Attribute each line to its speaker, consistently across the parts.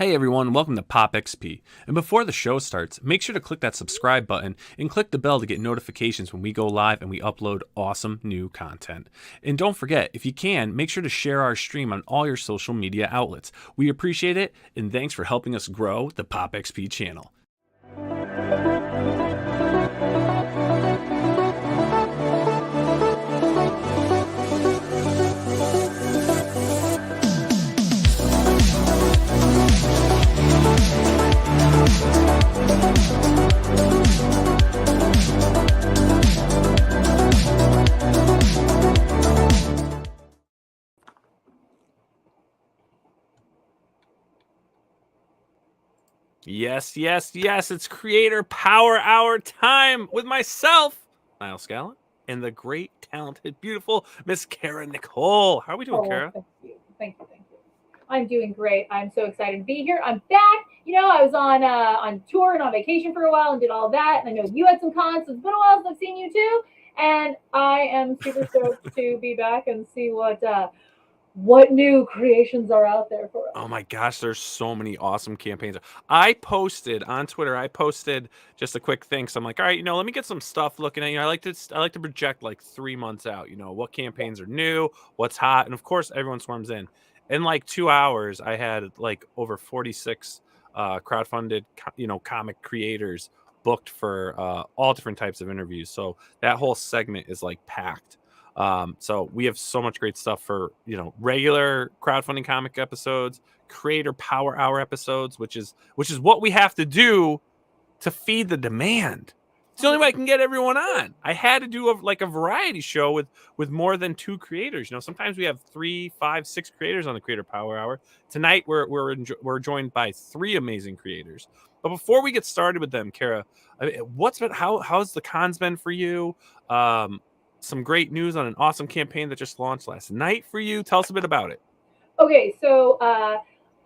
Speaker 1: Hey everyone, welcome to Pop XP. And before the show starts, make sure to click that subscribe button and click the bell to get notifications when we go live and we upload awesome new content. And don't forget, if you can, make sure to share our stream on all your social media outlets. We appreciate it, and thanks for helping us grow the Pop XP channel. Yes, yes, yes, it's Creator Power Hour time with myself, Nile Scallon, and the great, talented, beautiful Miss Cara Nicole. How are we doing, Cara?
Speaker 2: Thank you. Thank you. Thank you. I'm doing great. I'm so excited to be here. I'm back. You know, I was on tour and on vacation for a while and did all that. And I know you had some cons, so it's been a while since I've seen you too. And I am super stoked to be back and see what new creations are out there for us.
Speaker 1: Oh my gosh, there's so many awesome campaigns. I posted on Twitter, just a quick thing. So I'm like, all right, let me get some stuff looking at, I like to project like 3 months out, what campaigns are new, what's hot. And of course, everyone swarms in. In like 2 hours, I had like over 46 crowdfunded, comic creators booked for all different types of interviews. So that whole segment is like packed. So we have so much great stuff for, regular crowdfunding comic episodes, Creator Power Hour episodes, which is what we have to do to feed the demand. It's the only way I can get everyone on. I had to do a variety show with more than 2 creators. Sometimes we have 3, 5, 6 creators on the Creator Power Hour. Tonight we're joined by 3 amazing creators. But before we get started with them, Cara, how's the cons been for you? Some great news on an awesome campaign that just launched last night for you. Tell us a bit about it.
Speaker 2: Okay, so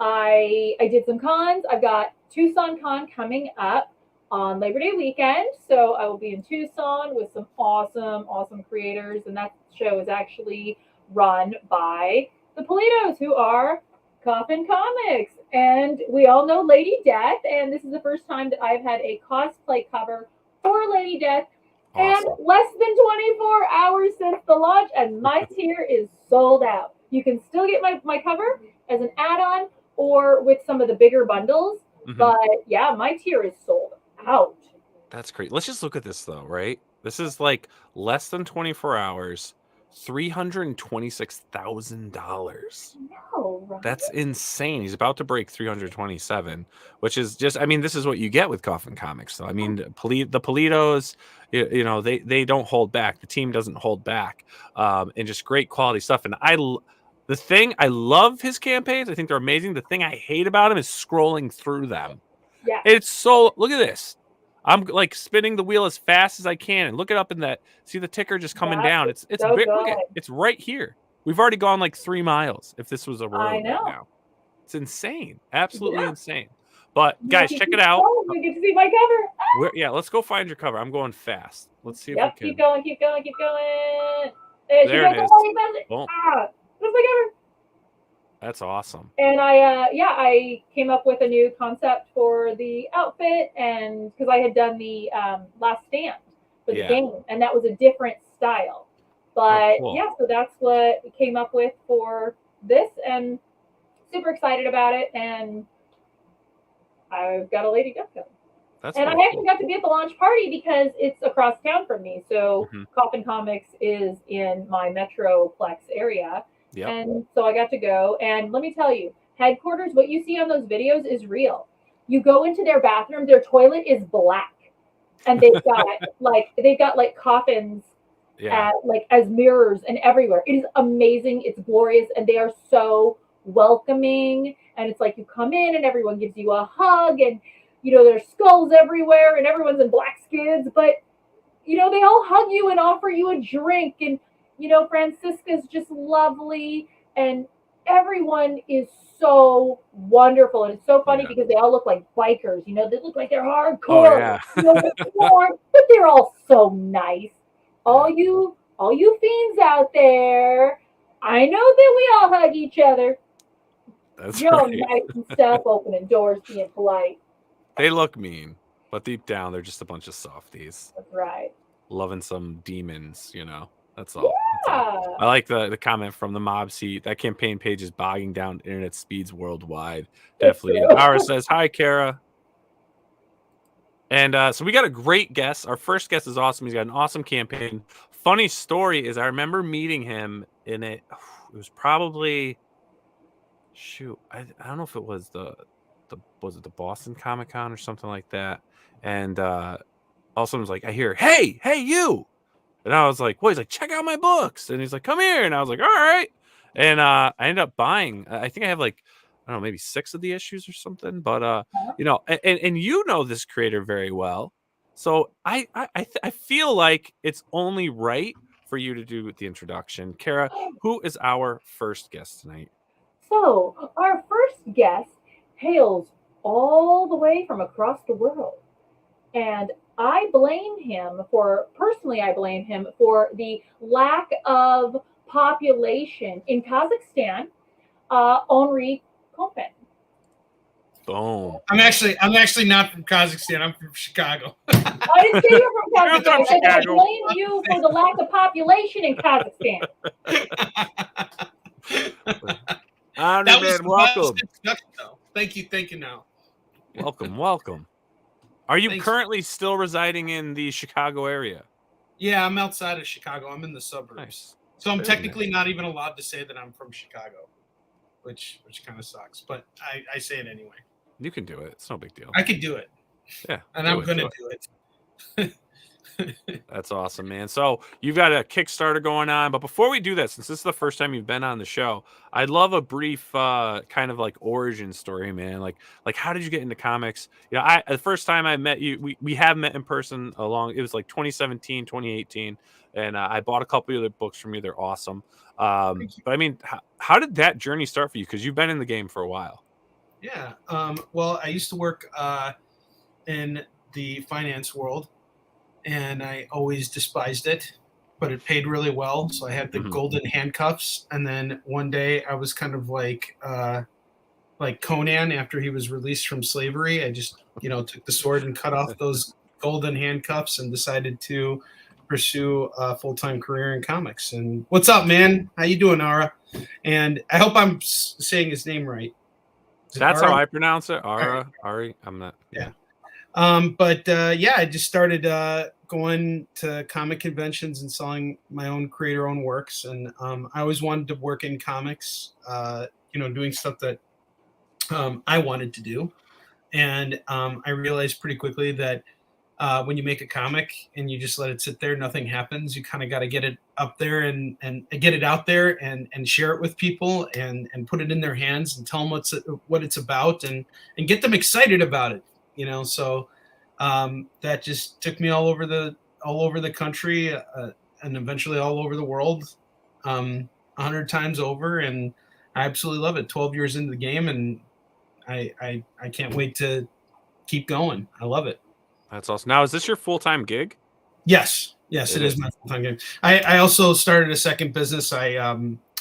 Speaker 2: I did some cons. I've got Tucson Con coming up on Labor Day weekend. So I will be in Tucson with some awesome creators. And that show is actually run by the Politos, who are Coffin Comics. And we all know Lady Death. And this is the first time that I've had a cosplay cover for Lady Death. Awesome. And less than 24 hours since the launch, and my tier is sold out. You can still get my cover as an add-on or with some of the bigger bundles. Mm-hmm. But yeah, my tier is sold out.
Speaker 1: That's great. Let's just look at this though, right? This is like less than 24 hours, $326,000.
Speaker 2: No, right?
Speaker 1: That's insane. He's about to break 327, which is just, this is what you get with Coffin Comics. So, the Politos, they don't hold back. The team doesn't hold back. And just great quality stuff. And I love his campaigns. I think they're amazing. The thing I hate about him is scrolling through them.
Speaker 2: Yeah.
Speaker 1: It's so, look at this. I'm like spinning the wheel as fast as I can and look it up in that. See the ticker just coming down. It's
Speaker 2: so
Speaker 1: big. Look at, it's right here. We've already gone like 3 miles. If this was a road right now, it's insane, absolutely insane. But guys, check it out.
Speaker 2: You get to see my cover.
Speaker 1: Let's go find your cover. I'm going fast. Let's see if we can.
Speaker 2: Keep going.
Speaker 1: There it is.
Speaker 2: Boom. That's my cover.
Speaker 1: That's awesome.
Speaker 2: And I came up with a new concept for the outfit, and because I had done the Last Stand for the game, and that was a different style. But cool. So that's what we came up with for this, and super excited about it. And I've got a Lady Death cover. I actually got to be at the launch party because it's across town from me. So Coffin Comics is in my Metroplex area. Yep. And so I got to go. And let me tell you, headquarters, what you see on those videos is real. You go into their bathroom, their toilet is black. And they've got like coffins as mirrors and everywhere. It is amazing. It's glorious. And they are so welcoming. And it's like you come in and everyone gives you a hug, and there's skulls everywhere and everyone's in black skids, but they all hug you and offer you a drink, and Francisca's just lovely, and everyone is so wonderful. And it's so funny because they all look like bikers, they look like they're hardcore, but they're all so nice. All you fiends out there, I know that we all hug each other.
Speaker 1: That's
Speaker 2: You're all
Speaker 1: right.
Speaker 2: nice and stuff, opening doors, being polite.
Speaker 1: They look mean, but deep down, they're just a bunch of softies.
Speaker 2: That's right.
Speaker 1: Loving some demons, That's all. That's all.
Speaker 2: Yeah.
Speaker 1: I like the comment from the mob seat. That campaign page is bogging down internet speeds worldwide. Definitely. And Cara says, hi, Cara. And so we got a great guest. Our first guest is awesome. He's got an awesome campaign. Funny story is I remember meeting him in it. It was probably, I don't know if it was was it the Boston Comic Con or something like that. And all of a sudden was like, I hear, hey, you. And I was like, well, he's like, check out my books. And he's like, come here. And I was like, all right. And I ended up buying, I think I have like, I don't know, maybe 6 of the issues or something. But, and you know this creator very well. So I feel like it's only right for you to do the introduction. Cara, who is our first guest tonight?
Speaker 2: So our first guest hails all the way from across the world. And I blame him for the lack of population in Kazakhstan, Onrie Kompan.
Speaker 1: Boom.
Speaker 3: I'm actually not from Kazakhstan. I'm from Chicago.
Speaker 2: I didn't say you're from Kazakhstan. I said I blame you for the lack of population in Kazakhstan.
Speaker 1: Onrie, man, welcome.
Speaker 3: Thank you. Now,
Speaker 1: welcome. Are you
Speaker 3: Thanks.
Speaker 1: Currently still residing in the Chicago area?
Speaker 3: Yeah, I'm outside of Chicago. I'm in the suburbs.
Speaker 1: Nice.
Speaker 3: So I'm
Speaker 1: Very
Speaker 3: technically
Speaker 1: nice.
Speaker 3: not even allowed to say that I'm from Chicago, which kind of sucks. But I say it anyway.
Speaker 1: You can do it. It's no big deal.
Speaker 3: I could do it.
Speaker 1: Yeah.
Speaker 3: And I'm going to do it.
Speaker 1: That's awesome, man. So you've got a Kickstarter going on, but before we do that, since this is the first time you've been on the show, I'd love a brief kind of like origin story, man. Like how did you get into comics? The first time I met you, we have met in person it was like 2017, 2018, and I bought a couple of other books from you. They're awesome. But I mean, how did that journey start for you? Because you've been in the game for a while.
Speaker 3: Yeah. Well, I used to work in the finance world. And I always despised it, but it paid really well. So I had the golden handcuffs. And then one day I was kind of like Conan after he was released from slavery. I just, took the sword and cut off those golden handcuffs and decided to pursue a full-time career in comics. And what's up, man? How you doing, Ara? And I hope I'm saying his name right.
Speaker 1: That's how I pronounce it. Ari. I'm not.
Speaker 3: Yeah. I just started going to comic conventions and selling my own creator-owned works, and I always wanted to work in comics, doing stuff that I wanted to do. And I realized pretty quickly that when you make a comic and you just let it sit there, nothing happens. You kind of got to get it up there and get it out there and share it with people and put it in their hands and tell them what it's about and get them excited about it. So that just took me all over the country and eventually all over the world 100 times over. And I absolutely love it. 12 years into the game, and I can't wait to keep going. I love it.
Speaker 1: That's awesome. Now, is this your full-time gig?
Speaker 3: Yes, it is my full-time gig. I also started a second business. I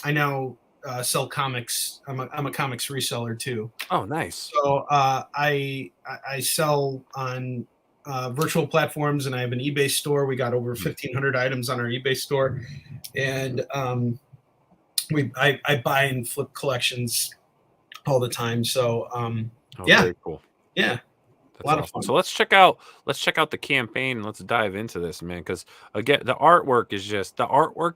Speaker 3: now sell comics. I'm a comics reseller too.
Speaker 1: Oh, nice.
Speaker 3: So I sell on virtual platforms, and I have an eBay store. We got over 1,500 items on our eBay store, and I buy and flip collections all the time. So
Speaker 1: very cool.
Speaker 3: Yeah.
Speaker 1: That's a lot of fun. So let's check out the campaign and let's dive into this, man. Because again, the artwork,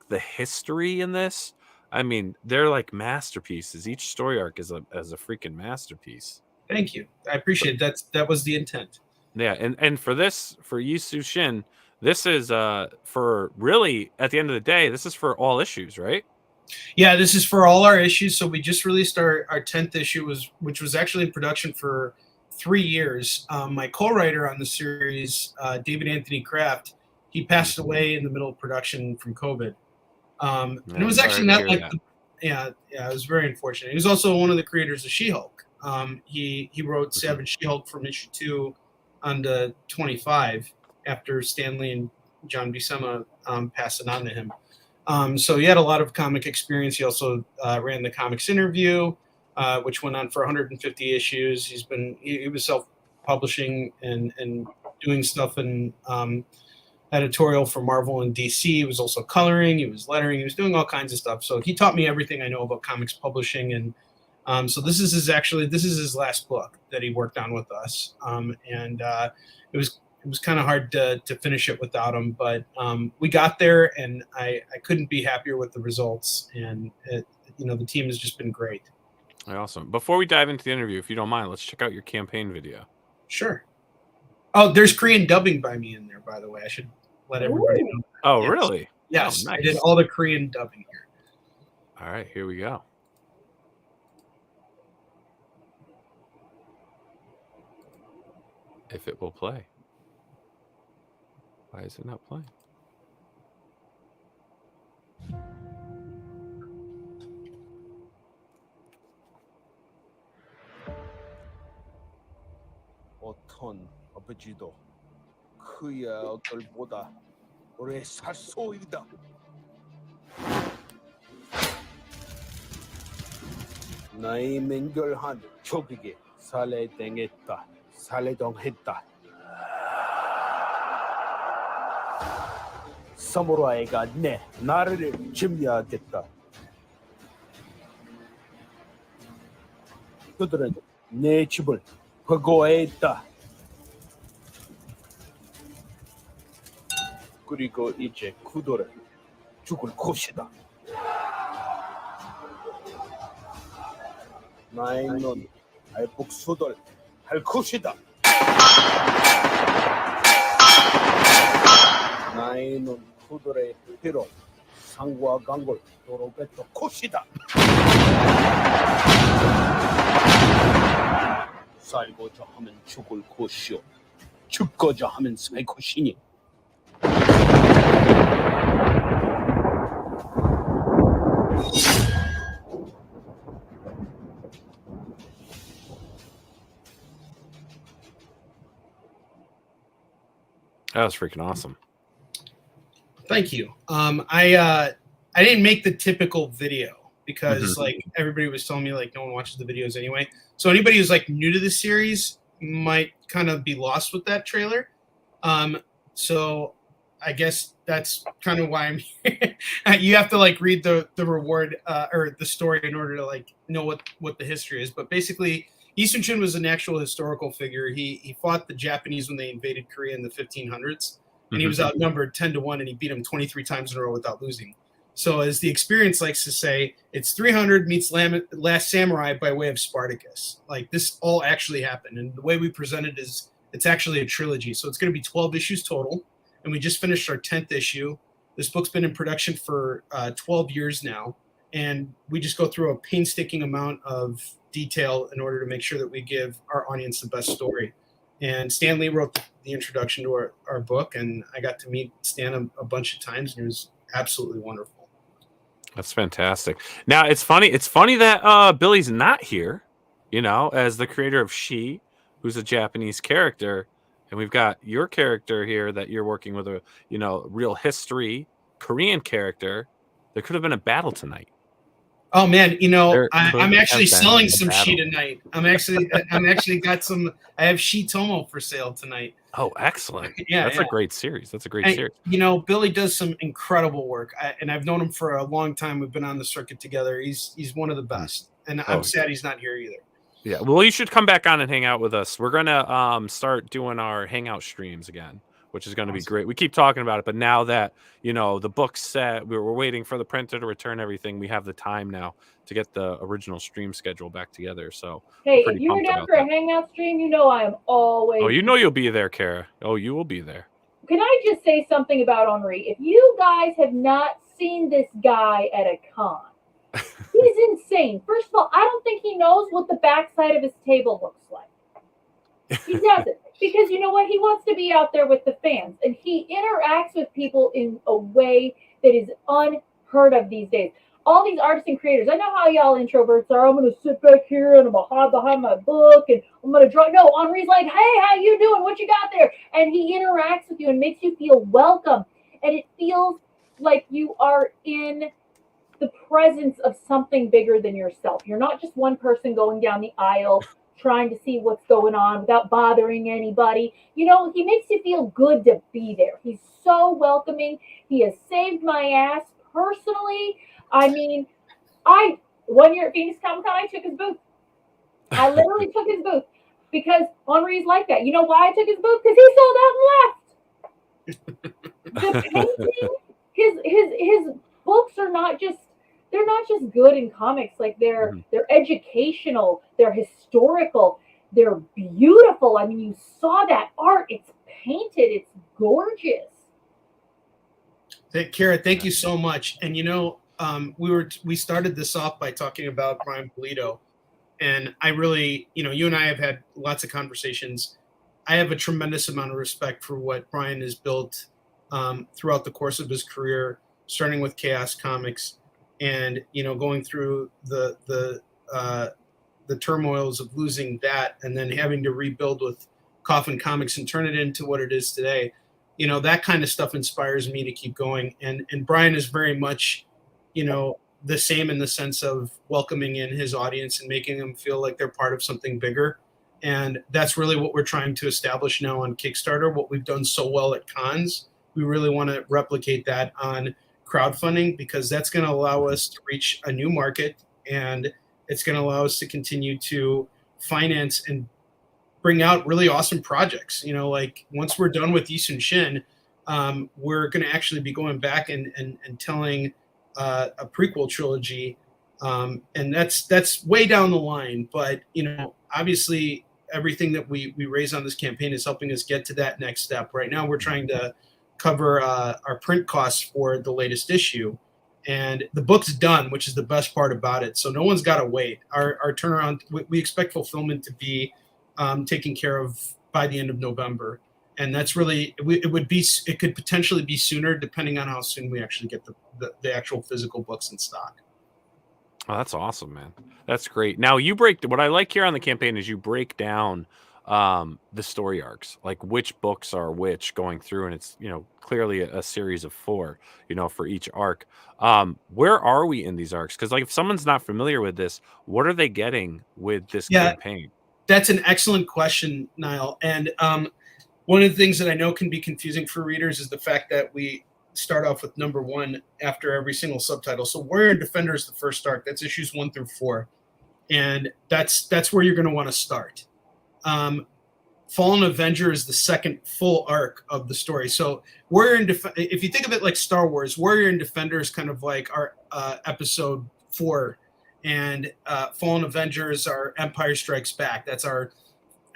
Speaker 1: the history in this. I mean, they're like masterpieces. Each story arc is a freaking masterpiece.
Speaker 3: Thank you. I appreciate it. That was the intent.
Speaker 1: Yeah, and for SHIN, this is for really at the end of the day, this is for all issues, right?
Speaker 3: Yeah, this is for all our issues. So we just released our 10th issue, which was actually in production for 3 years. My co-writer on the series, David Anthony Kraft, he passed away in the middle of production from COVID. And it was actually not like, it was very unfortunate. He was also one of the creators of She-Hulk. He wrote Savage She-Hulk from issue 2 on to 25 after Stanley and John Buscema passed it on to him. So he had a lot of comic experience. He also ran the Comics Interview. which went on for 150 issues. He was self-publishing and doing stuff in editorial for Marvel and DC. He was also coloring, he was lettering, he was doing all kinds of stuff. So he taught me everything I know about comics publishing. And so this is his last book that he worked on with us. It was kind of hard to finish it without him, but we got there, and I couldn't be happier with the results. And the team has just been great.
Speaker 1: Awesome. Before we dive into the interview, if you don't mind, let's check out your campaign video.
Speaker 3: Sure. Oh, there's Korean dubbing by me in there, by the way. I should let everybody know.
Speaker 1: Oh, yes. Really?
Speaker 3: Yes,
Speaker 1: oh, nice.
Speaker 3: I did all the Korean dubbing here.
Speaker 1: All right, here we go. If it will play. Why is it not playing?
Speaker 4: 어떤 아버지도 그의 아들보다 오래 살 소이다. 나의 맹렬한 적에게 살해당했다. 살해당했다. 사무라이가 나를 침략했다. 그들은 내 집을 보고했다. 그리고 이제 그들은 죽을 것이다. 나의 눈 복수들 할 것이다. 나의 눈 그들의 피로 상과 강을 도로뱉을 것이다. 살고자 하면 죽을 것이요 죽고자 하면 살 것이니.
Speaker 1: That was freaking awesome.
Speaker 3: Thank you. I didn't make the typical video because like everybody was telling me like no one watches the videos anyway. So anybody who's like new to the series might kind of be lost with that trailer. So I guess that's kind of why I'm here. You have to like read the reward or the story in order to like know what the history is. But basically, SHIN was an actual historical figure. He fought the Japanese when they invaded Korea in the 1500s, and he was outnumbered 10-1, and he beat them 23 times in a row without losing. So as the experience likes to say, it's 300 meets Last Samurai by way of Spartacus. Like this all actually happened. And the way we present it is it's actually a trilogy. So it's going to be 12 issues total. And we just finished our 10th issue. This book's been in production for 12 years now. And we just go through a painstaking amount of detail in order to make sure that we give our audience the best story. And Stan Lee wrote the introduction to our book. And I got to meet Stan a bunch of times. And it was absolutely wonderful.
Speaker 1: That's fantastic. Now it's funny that Billy's not here, as the creator of She, who's a Japanese character, and we've got your character here that you're working with a real history Korean character. There could have been a battle tonight.
Speaker 3: Oh man, I'm actually selling some She tonight. I'm actually got some. I have She Tomo for sale tonight.
Speaker 1: Oh, excellent! Yeah, that's a great series. That's a great series.
Speaker 3: Billy does some incredible work, and I've known him for a long time. We've been on the circuit together. He's one of the best, and I'm sad he's not here either. Yeah,
Speaker 1: well, you should come back on and hang out with us. We're gonna start doing our hangout streams again, which is going to be great. We keep talking about it, but now that the book's set, we're waiting for the printer to return everything. We have the time now to get the original stream schedule back together. So
Speaker 2: hey, if you're down for a hangout stream, I am always.
Speaker 1: Oh, you'll be there, Cara. Oh, you will be there.
Speaker 2: Can I just say something about Onrie? If you guys have not seen this guy at a con, he's insane. First of all, I don't think he knows what the backside of his table looks like. He doesn't. Because you know what? He wants to be out there with the fans. And he interacts with people in a way that is unheard of these days. All these artists and creators, I know how y'all introverts are. I'm going to sit back here and I'm going to hide behind my book and I'm going to draw. No, Henri's like, hey, how you doing? What you got there? And he interacts with you and makes you feel welcome. And it feels like you are in the presence of something bigger than yourself. You're not just one person going down the aisle trying to see what's going on without bothering anybody. You know, he makes you feel good to be there. He's so welcoming. He has saved my ass personally. I mean, one year at Phoenix Comic Con, I took his booth. I literally took his booth because Onrie's like that. You know why I took his booth? Because he sold out and left. The painting, his books are not just, they're not just good in comics. Like they're educational, they're historical, they're beautiful. I mean, you saw that art. It's painted. It's gorgeous.
Speaker 3: Cara, thank you so much. And you know, we started this off by talking about Brian Pulido, and I really, you know, you and I have had lots of conversations. I have a tremendous amount of respect for what Brian has built throughout the course of his career, starting with Chaos Comics, and you know, going through the turmoils of losing that, and then having to rebuild with Coffin Comics and turn it into what it is today. You know, that kind of stuff inspires me to keep going. And Brian is very much, you know, the same in the sense of welcoming in his audience and making them feel like they're part of something bigger. And that's really what we're trying to establish now on Kickstarter. What we've done so well at cons, we really want to replicate that on crowdfunding, because that's going to allow us to reach a new market, and it's going to allow us to continue to finance and bring out really awesome projects. You know, like once we're done with UNSUNG SHIN, we're going to actually be going back and telling a prequel trilogy, and that's way down the line. But you know, obviously, everything that we raise on this campaign is helping us get to that next step. Right now, we're trying to cover our print costs for the latest issue, and the book's done, which is the best part about it. So no one's got to wait. Our turnaround, we expect fulfillment to be taken care of by the end of November, and that's really it could potentially be sooner depending on how soon we actually get the actual physical books in stock.
Speaker 1: Oh, that's awesome, man. That's great. Now what I like here on the campaign is you break down the story arcs, like which books are which going through, and it's, you know, clearly a series of 4, you know, for each arc. Where are we in these arcs? Because like if someone's not familiar with this, what are they getting with this campaign?
Speaker 3: That's an excellent question, Nile. And one of the things that I know can be confusing for readers is the fact that we start off with number 1 after every single subtitle. So Warrior and Defender is the first arc. That's issues 1 through 4. And that's where you're going to want to start. Fallen Avenger is the second full arc of the story. So Warrior and if you think of it like Star Wars, Warrior and Defender is kind of like our episode 4. And Fallen Avengers are Empire Strikes Back. That's our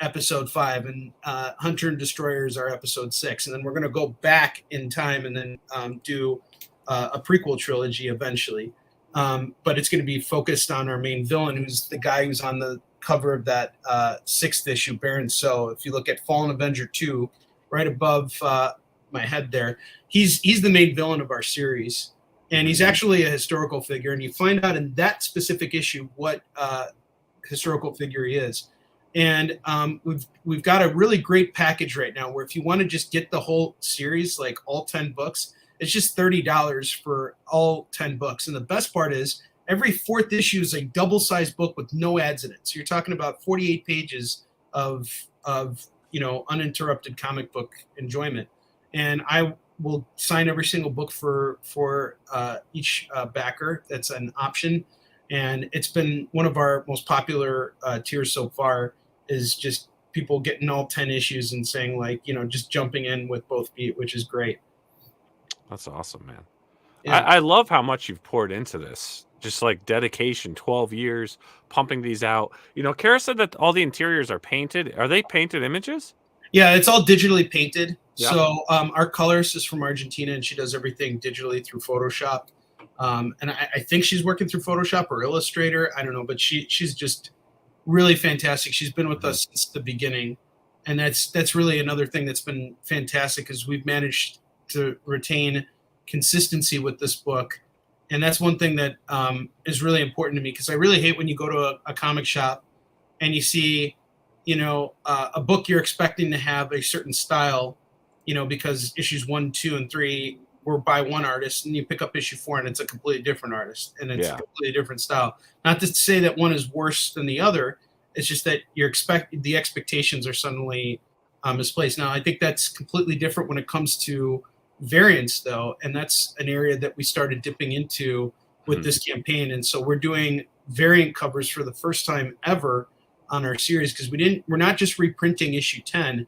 Speaker 3: episode 5. And Hunter and Destroyers are episode 6. And then we're going to go back in time and then do a prequel trilogy eventually. But it's going to be focused on our main villain, who's the guy who's on the cover of that 6th issue, Baron So. If you look at Fallen Avenger 2, right above my head there, he's the main villain of our series. And he's actually a historical figure, and you find out in that specific issue what historical figure he is. And we've got a really great package right now where if you want to just get the whole series, like all 10 books, it's just $30 for all 10 books. And the best part is every 4th issue is a double-sized book with no ads in it. So you're talking about 48 pages of you know, uninterrupted comic book enjoyment. And I will sign every single book for each backer. That's an option, and it's been one of our most popular tiers so far. Is just people getting all 10 issues and saying, like, you know, just jumping in with both feet, which is great.
Speaker 1: That's awesome, man.
Speaker 3: Yeah.
Speaker 1: I love how much you've poured into this. Just like dedication, 12 years pumping these out. You know, Cara said that all the interiors are painted. Are they painted images?
Speaker 3: Yeah, it's all digitally painted.
Speaker 1: Yeah.
Speaker 3: So our colorist is from Argentina, and she does everything digitally through Photoshop. And I think she's working through Photoshop or Illustrator. I don't know, but she's just really fantastic. She's been with us since the beginning, and that's really another thing that's been fantastic, is we've managed to retain consistency with this book. And that's one thing that is really important to me, because I really hate when you go to a comic shop and you see, you know, a book you're expecting to have a certain style, you know, because issues 1, 2, and 3 were by one artist, and you pick up issue 4 and it's a completely different artist and it's a completely different style. Not to say that one is worse than the other. It's just that the expectations are suddenly misplaced. Now, I think that's completely different when it comes to variants, though, and that's an area that we started dipping into with this campaign. And so we're doing variant covers for the first time ever on our series, because we're not just reprinting issue 10.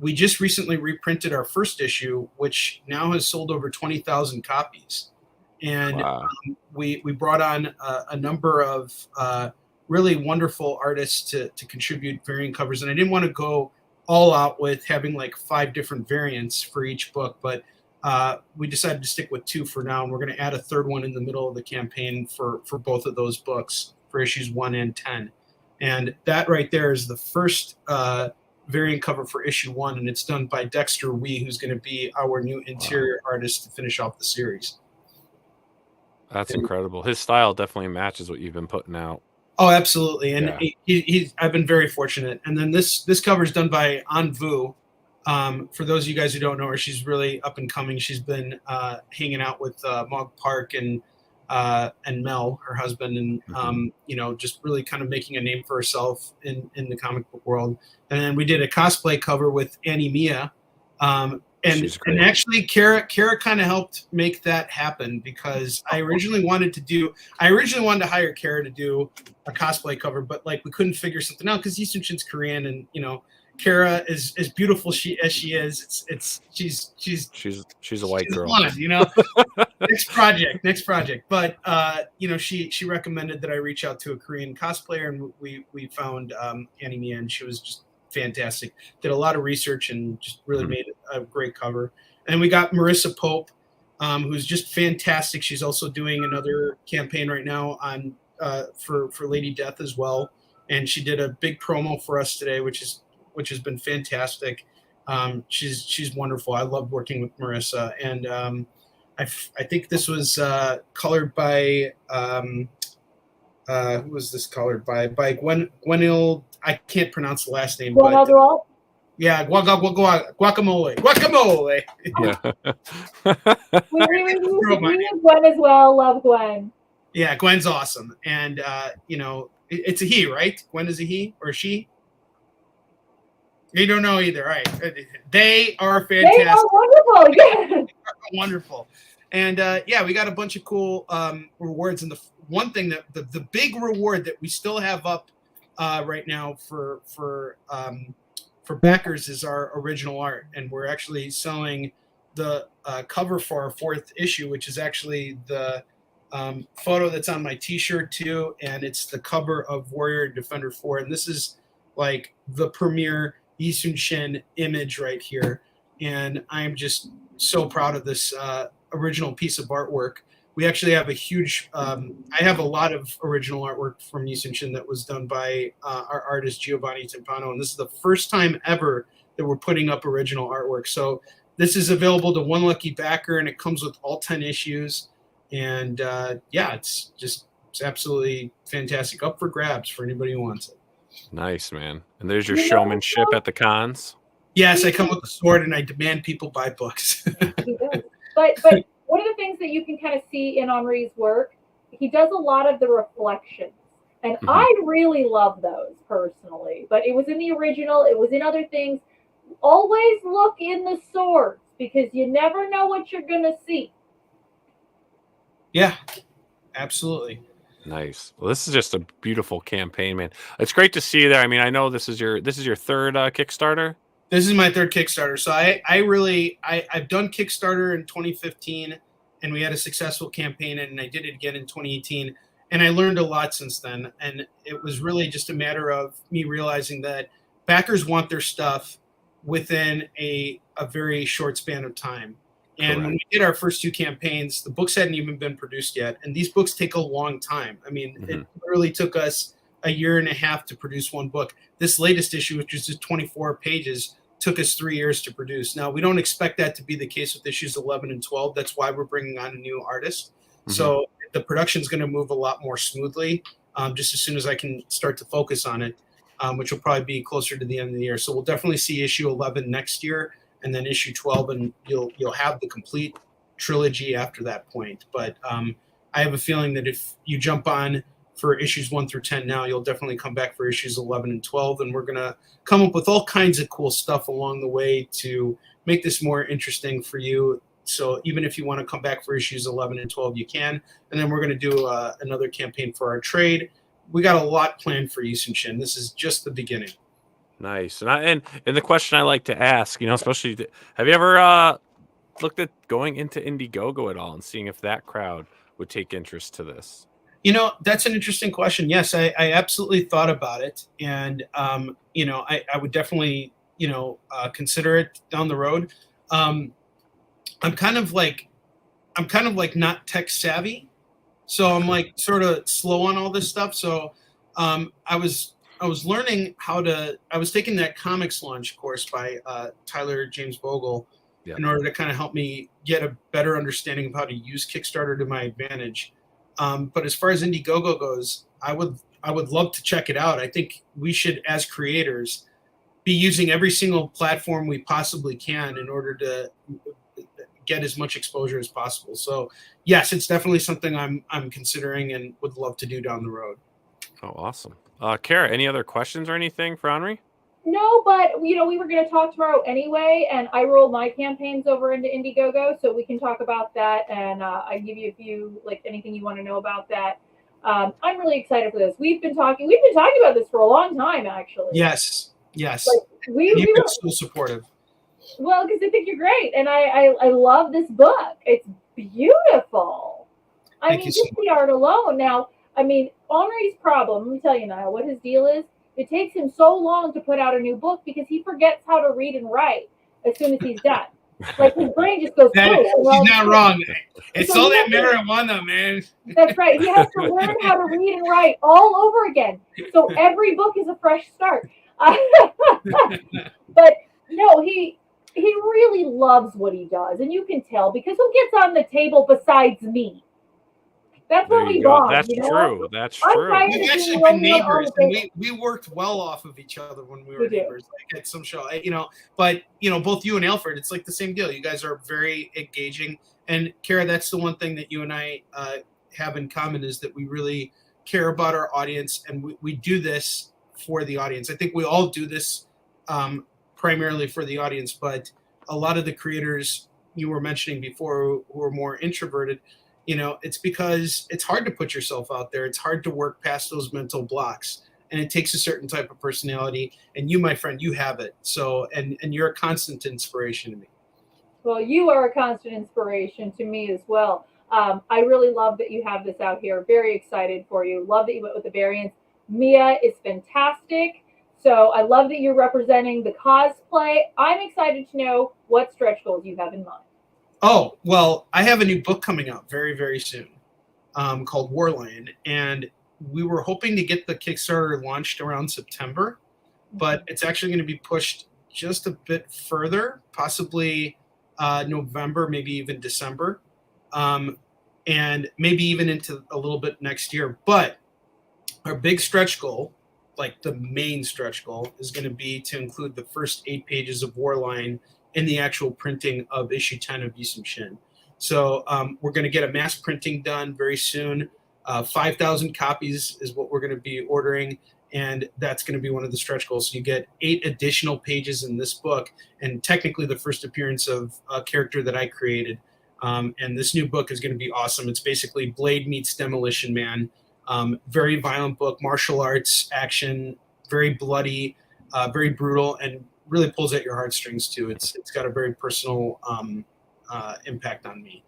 Speaker 3: We just recently reprinted our first issue, which now has sold over 20,000 copies. And we brought on a number of really wonderful artists to contribute variant covers. And I didn't want to go all out with having like 5 different variants for each book, but we decided to stick with 2 for now. And we're going to add a 3rd one in the middle of the campaign for both of those books, for issues 1 and 10. And that right there is the first variant cover for issue 1, and it's done by Dexter Wee, who's going to be our new interior artist to finish off the series.
Speaker 1: That's incredible. His style definitely matches what you've been putting out.
Speaker 3: Oh, absolutely. And I've been very fortunate. And then this cover is done by An Vu. For those of you guys who don't know her, she's really up and coming. She's been hanging out with Mog Park and Mel, her husband, and just really kind of making a name for herself in the comic book world. And then we did a cosplay cover with Annie Mia, and actually Cara kind of helped make that happen, because I originally wanted to hire Cara to do a cosplay cover, but like we couldn't figure something out because UNSUNG's Korean, and Cara is as beautiful as she is. She's a white girl. Blonde, next project. But she recommended that I reach out to a Korean cosplayer, and we found Annie Mia, and she was just fantastic. Did a lot of research and just really made a great cover. And we got Marissa Pope, who's just fantastic. She's also doing another campaign right now on for Lady Death as well. And she did a big promo for us today, which has been fantastic. She's wonderful. I love working with Marissa, and I think this was colored by who was this colored by? By Gwenil. I can't pronounce the last name.
Speaker 2: Guacamole.
Speaker 3: Yeah, guacamole.
Speaker 2: We use Gwen as well. Love Gwen.
Speaker 3: Yeah, Gwen's awesome, and it's a he, right? Gwen is a he or a she? You don't know either, right? They are fantastic.
Speaker 2: They are wonderful. Yeah.
Speaker 3: Wonderful. And we got a bunch of cool rewards. And the one thing that the big reward that we still have up right now for backers is our original art. And we're actually selling the cover for our 4th issue, which is actually the photo that's on my t-shirt too. And it's the cover of Warrior Defender 4. And this is like the premiere SHIN image right here, and I'm just so proud of this original piece of artwork. We actually have a huge I have a lot of original artwork from SHIN that was done by our artist Giovanni Timpano, and this is the first time ever that we're putting up original artwork. So this is available to one lucky backer, and it comes with all 10 issues. And it's absolutely fantastic, up for grabs for anybody who wants it.
Speaker 1: Nice, man. And there's your showmanship at the cons.
Speaker 3: Yes, I come with a sword and I demand people buy books.
Speaker 2: But one of the things that you can kind of see in Onrie's work, he does a lot of the reflections. And I really love those personally. But it was in the original, it was in other things. Always look in the swords, because you never know what you're going to see.
Speaker 3: Yeah, absolutely.
Speaker 1: Nice. Well, this is just a beautiful campaign, man. It's great to see you there. I mean, I know this is your 3rd Kickstarter.
Speaker 3: This is my 3rd Kickstarter. So I've done Kickstarter in 2015, and we had a successful campaign, and I did it again in 2018. And I learned a lot since then. And it was really just a matter of me realizing that backers want their stuff within a very short span of time. And when we did our first 2 campaigns, the books hadn't even been produced yet. And these books take a long time. I mean, it literally took us a year and a half to produce one book. This latest issue, which is just 24 pages, took us 3 years to produce. Now, we don't expect that to be the case with issues 11 and 12. That's why we're bringing on a new artist. So the production is going to move a lot more smoothly just as soon as I can start to focus on it, which will probably be closer to the end of the year. So we'll definitely see issue 11 next year, and then issue 12, and you'll have the complete Trilogy after that point. But I have a feeling that if you jump on for issues 1 through 10 now, you'll definitely come back for issues 11 and 12, and we're gonna come up with all kinds of cool stuff along the way to make this more interesting for you. So even if you want to come back for issues 11 and 12, you can. And then we're going to do another campaign for our trade. We got a lot planned for UNSUNG. This is just the beginning.
Speaker 1: Nice. And the question I like to ask, you know, especially, have you ever looked at going into Indiegogo at all and seeing if that crowd would take interest to this?
Speaker 3: You know, that's an interesting question. Yes, I absolutely thought about it. And, you know, I would definitely, you know, consider it down the road. I'm kind of like not tech savvy. So I'm like sort of slow on all this stuff. So I was learning how to, I was taking that comics launch course by Tyler James Bogle in order to kind of help me get a better understanding of how to use Kickstarter to my advantage. But as far as Indiegogo goes, I would love to check it out. I think we should, as creators, be using every single platform we possibly can in order to get as much exposure as possible. So yes, it's definitely something I'm considering and would love to do down the road.
Speaker 1: Oh, awesome. Cara, any other questions or anything for Onrie?
Speaker 2: No, but you know, we were going to talk tomorrow anyway, and I rolled my campaigns over into Indiegogo, so we can talk about that, and I give you a few, like anything you want to know about that. I'm really excited for this. We've been talking about this for a long time, actually.
Speaker 3: Yes.
Speaker 2: Like,
Speaker 3: You've been so supportive.
Speaker 2: Well, because I think you're great, and I love this book. It's beautiful. I mean, just the art alone. Now, I mean, Onrie's problem, let me tell you, Nile, what his deal is. It takes him so long to put out a new book because he forgets how to read and write as soon as he's done. Like, his brain just goes through.
Speaker 3: He's not wrong. It's all that marijuana, man.
Speaker 2: That's right. He has to learn how to read and write all over again. So every book is a fresh start. But no, he really loves what he does, and you can tell because who gets on the table besides me? That's where we bond.
Speaker 1: That's true. That's true.
Speaker 3: We've actually been neighbors, and we worked well off of each other when we were neighbors. Like at some show, you know. But you know, both you and Alfred, it's like the same deal. You guys are very engaging, and Cara, that's the one thing that you and I have in common is that we really care about our audience, and we do this for the audience. I think we all do this primarily for the audience, but a lot of the creators you were mentioning before who are more introverted, you know, it's because it's hard to put yourself out there. It's hard to work past those mental blocks, and it takes a certain type of personality. And you, my friend, you have it. So, and you're a constant inspiration to me. Well,
Speaker 2: you are a constant inspiration to me as well. I really love that you have this out here. Very excited for you. Love that you went with the variants. Mia is fantastic. So I love that you're representing the cosplay. I'm excited to know what stretch goals you have in mind.
Speaker 3: Oh, well, I have a new book coming out very, very soon called War Lion. And we were hoping to get the Kickstarter launched around September, but it's actually going to be pushed just a bit further, possibly November, maybe even December, and maybe even into a little bit next year. But our big stretch goal, like the main stretch goal, is going to be to include the first 8 pages of War Lion in the actual printing of issue 10 of UNSUNG. So we're going to get a mass printing done very soon. 5,000 copies is what we're going to be ordering, and that's going to be one of the stretch goals. So you get 8 additional pages in this book, and technically the first appearance of a character that I created. And this new book is going to be awesome. It's basically Blade meets Demolition Man. Very violent book, martial arts, action, very bloody, very brutal, and really pulls at your heartstrings too. It's got a very personal impact on me.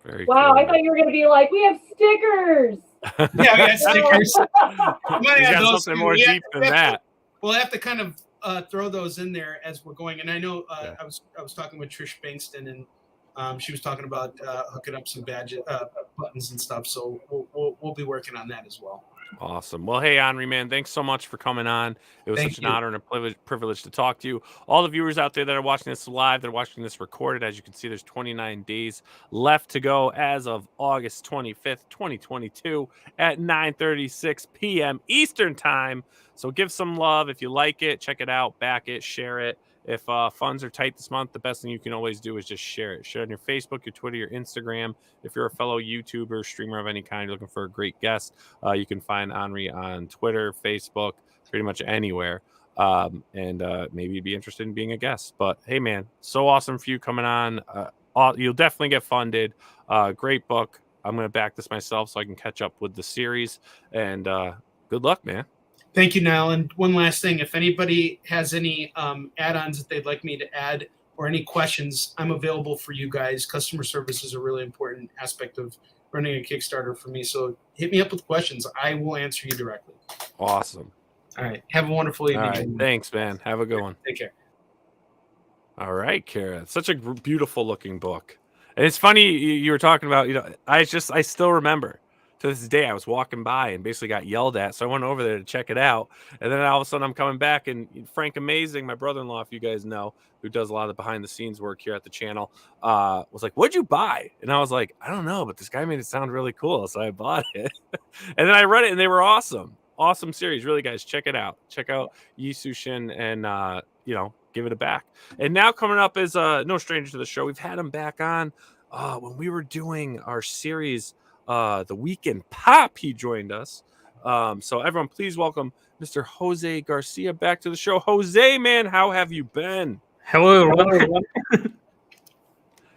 Speaker 1: Very
Speaker 2: wow,
Speaker 1: cool.
Speaker 2: I thought you were going to be like, we have stickers.
Speaker 3: Yeah, we got stickers.
Speaker 1: You got something more deep than that.
Speaker 3: We'll have to kind of throw those in there as we're going. And I know I was talking with Trish Bankston, and she was talking about hooking up some badges, buttons and stuff. So we'll be working on that as well.
Speaker 1: Awesome. Well, hey, Onrie, man, thanks so much for coming on. It was such an honor and a privilege to talk to you. All the viewers out there that are watching this live, that are watching this recorded, as you can see, there's 29 days left to go as of August 25th, 2022 at 9:36 p.m. Eastern time. So give some love. If you like it, check it out, back it, share it. if funds are tight this month, the best thing you can always do is just share it. Share it on your Facebook, your Twitter, your Instagram. If you're a fellow YouTuber, streamer of any kind, looking for a great guest, you can find Onrie on Twitter, Facebook, pretty much anywhere. And maybe you'd be interested in being a guest. But hey, man, so awesome for you coming on. You'll definitely get funded. Great book. I'm going to back this myself so I can catch up with the series. And good luck, man.
Speaker 3: Thank you, Nile. And one last thing, if anybody has any add-ons that they'd like me to add or any questions, I'm available for you guys. Customer service is a really important aspect of running a Kickstarter for me. So hit me up with questions. I will answer you directly.
Speaker 1: Awesome.
Speaker 3: All right. Have a wonderful evening.
Speaker 1: All right. Thanks, man. Have a good one.
Speaker 3: Take care.
Speaker 1: All right, Cara. It's such a beautiful looking book. And it's funny you were talking about, I still remember to this day, I was walking by and basically got yelled at. So I went over there to check it out. And then all of a sudden I'm coming back, and Frank Amazing, my brother-in-law, if you guys know, who does a lot of the behind the scenes work here at the channel, was like, "What'd you buy?" And I was like, "I don't know, but this guy made it sound really cool." So I bought it. And then I read it and they were awesome. Awesome series. Really, guys, check it out. Check out SHIN and, give it a back. And now coming up is no stranger to the show. We've had him back on when we were doing our series, The Weekend Pop. He joined us. So everyone, please welcome Mr. Jose Garcia back to the show. Jose, man, how have you been?
Speaker 5: Hello, everyone.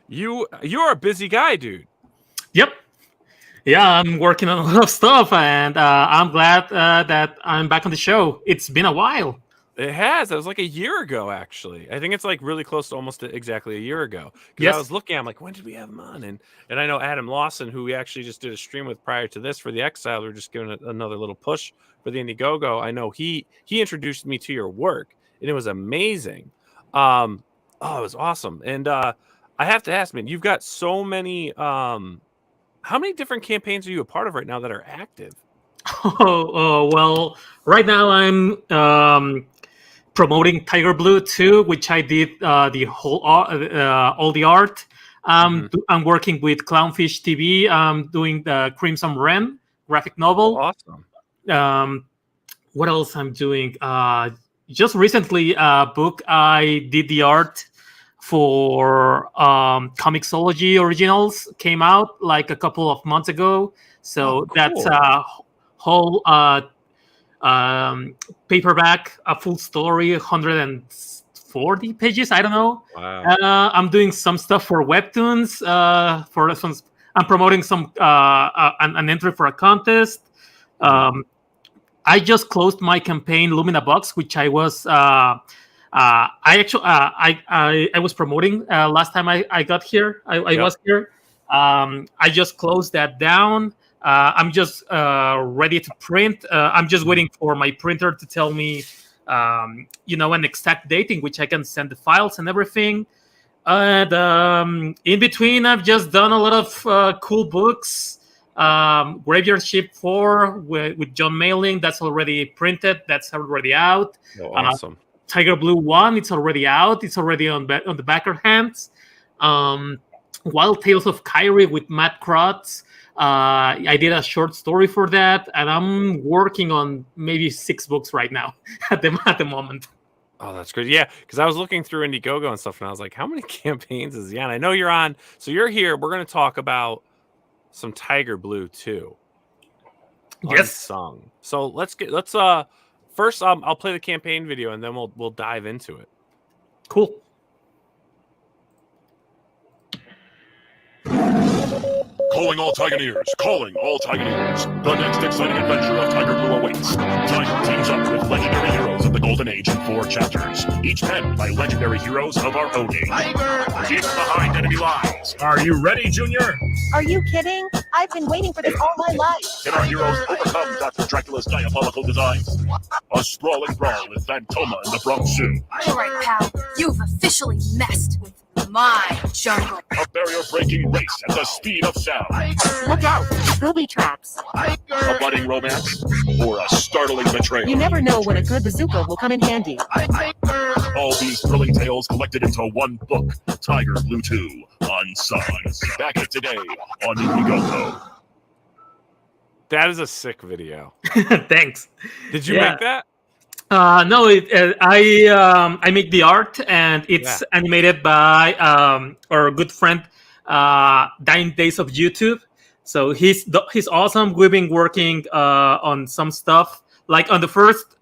Speaker 1: You're a busy guy, dude.
Speaker 5: Yep. Yeah, I'm working on a lot of stuff, and I'm glad that I'm back on the show. It's been a while.
Speaker 1: It has. It was like a year ago, actually. I think it's like really close to almost exactly a year ago. Because
Speaker 5: Yes.
Speaker 1: I was looking, I'm like, when did we have him on? And I know Adam Lawson, who we actually just did a stream with prior to this for the Exile. We're just giving it another little push for the Indiegogo. I know he introduced me to your work, and it was amazing. It was awesome. And I have to ask, man, you've got so many. How many different campaigns are you a part of right now that are active?
Speaker 5: Well, right now I'm promoting Tiger Blue 2, which I did the whole all the art. I'm working with Clownfish TV. I'm doing the Crimson Wren graphic novel.
Speaker 1: Awesome.
Speaker 5: What else I'm doing? Just recently, a book I did the art for Comixology Originals came out like a couple of months ago. So
Speaker 1: cool.
Speaker 5: That's a whole paperback, a full story, 140 pages. I don't know.
Speaker 1: Wow.
Speaker 5: I'm doing some stuff for Webtoons. I'm promoting some an entry for a contest. I just closed my campaign Lumina Box, which I was I was promoting last time I got here. I was here. I just closed that down. I'm just ready to print. I'm just waiting for my printer to tell me, an exact date in which I can send the files and everything. And in between, I've just done a lot of cool books. Graveyard Ship 4 with John Mailing, that's already printed. That's already out.
Speaker 1: Oh, awesome.
Speaker 5: Tiger Blue 1, it's already out. It's already on the backer hands. Wild Tales of Kyrie with Matt Krotz. I did a short story for that, and I'm working on maybe 6 books right now at the moment.
Speaker 1: Oh, that's great. Yeah, because I was looking through Indiegogo and stuff, and I was like, how many campaigns is he on? I know you're on. So you're here. We're going to talk about some Tiger Blue too.
Speaker 5: Yes.
Speaker 1: Unsung. So let's first I'll play the campaign video, and then we'll dive into it.
Speaker 5: Cool.
Speaker 6: Calling all Tigeneers! Calling all Tigeneers! The next exciting adventure of Tiger Blue awaits. Tiger teams up with legendary heroes of the Golden Age in 4 chapters, each penned by legendary heroes of our own age. Tiger! Keep behind enemy lines. Are you ready, Junior?
Speaker 7: Are you kidding? I've been waiting for this all my life.
Speaker 6: Can our heroes overcome Dr. Dracula's diabolical designs? A sprawling brawl with Phantoma in the Bronx Zoo.
Speaker 7: All right, pal. You've officially messed with my jungle.
Speaker 6: A barrier-breaking race at the speed of sound.
Speaker 7: Look out! Booby traps.
Speaker 6: A budding romance or a startling betrayal.
Speaker 7: You never know when a good bazooka will come in handy.
Speaker 6: All these thrilling tales collected into one book, Tiger Blue 2, Unsung. Back it today on Indiegogo.
Speaker 1: That is a sick video.
Speaker 5: Thanks.
Speaker 1: Did you make that?
Speaker 5: No, I make the art, and it's animated by our good friend 9 Days of YouTube. So he's awesome. We've been working on some stuff, like on the first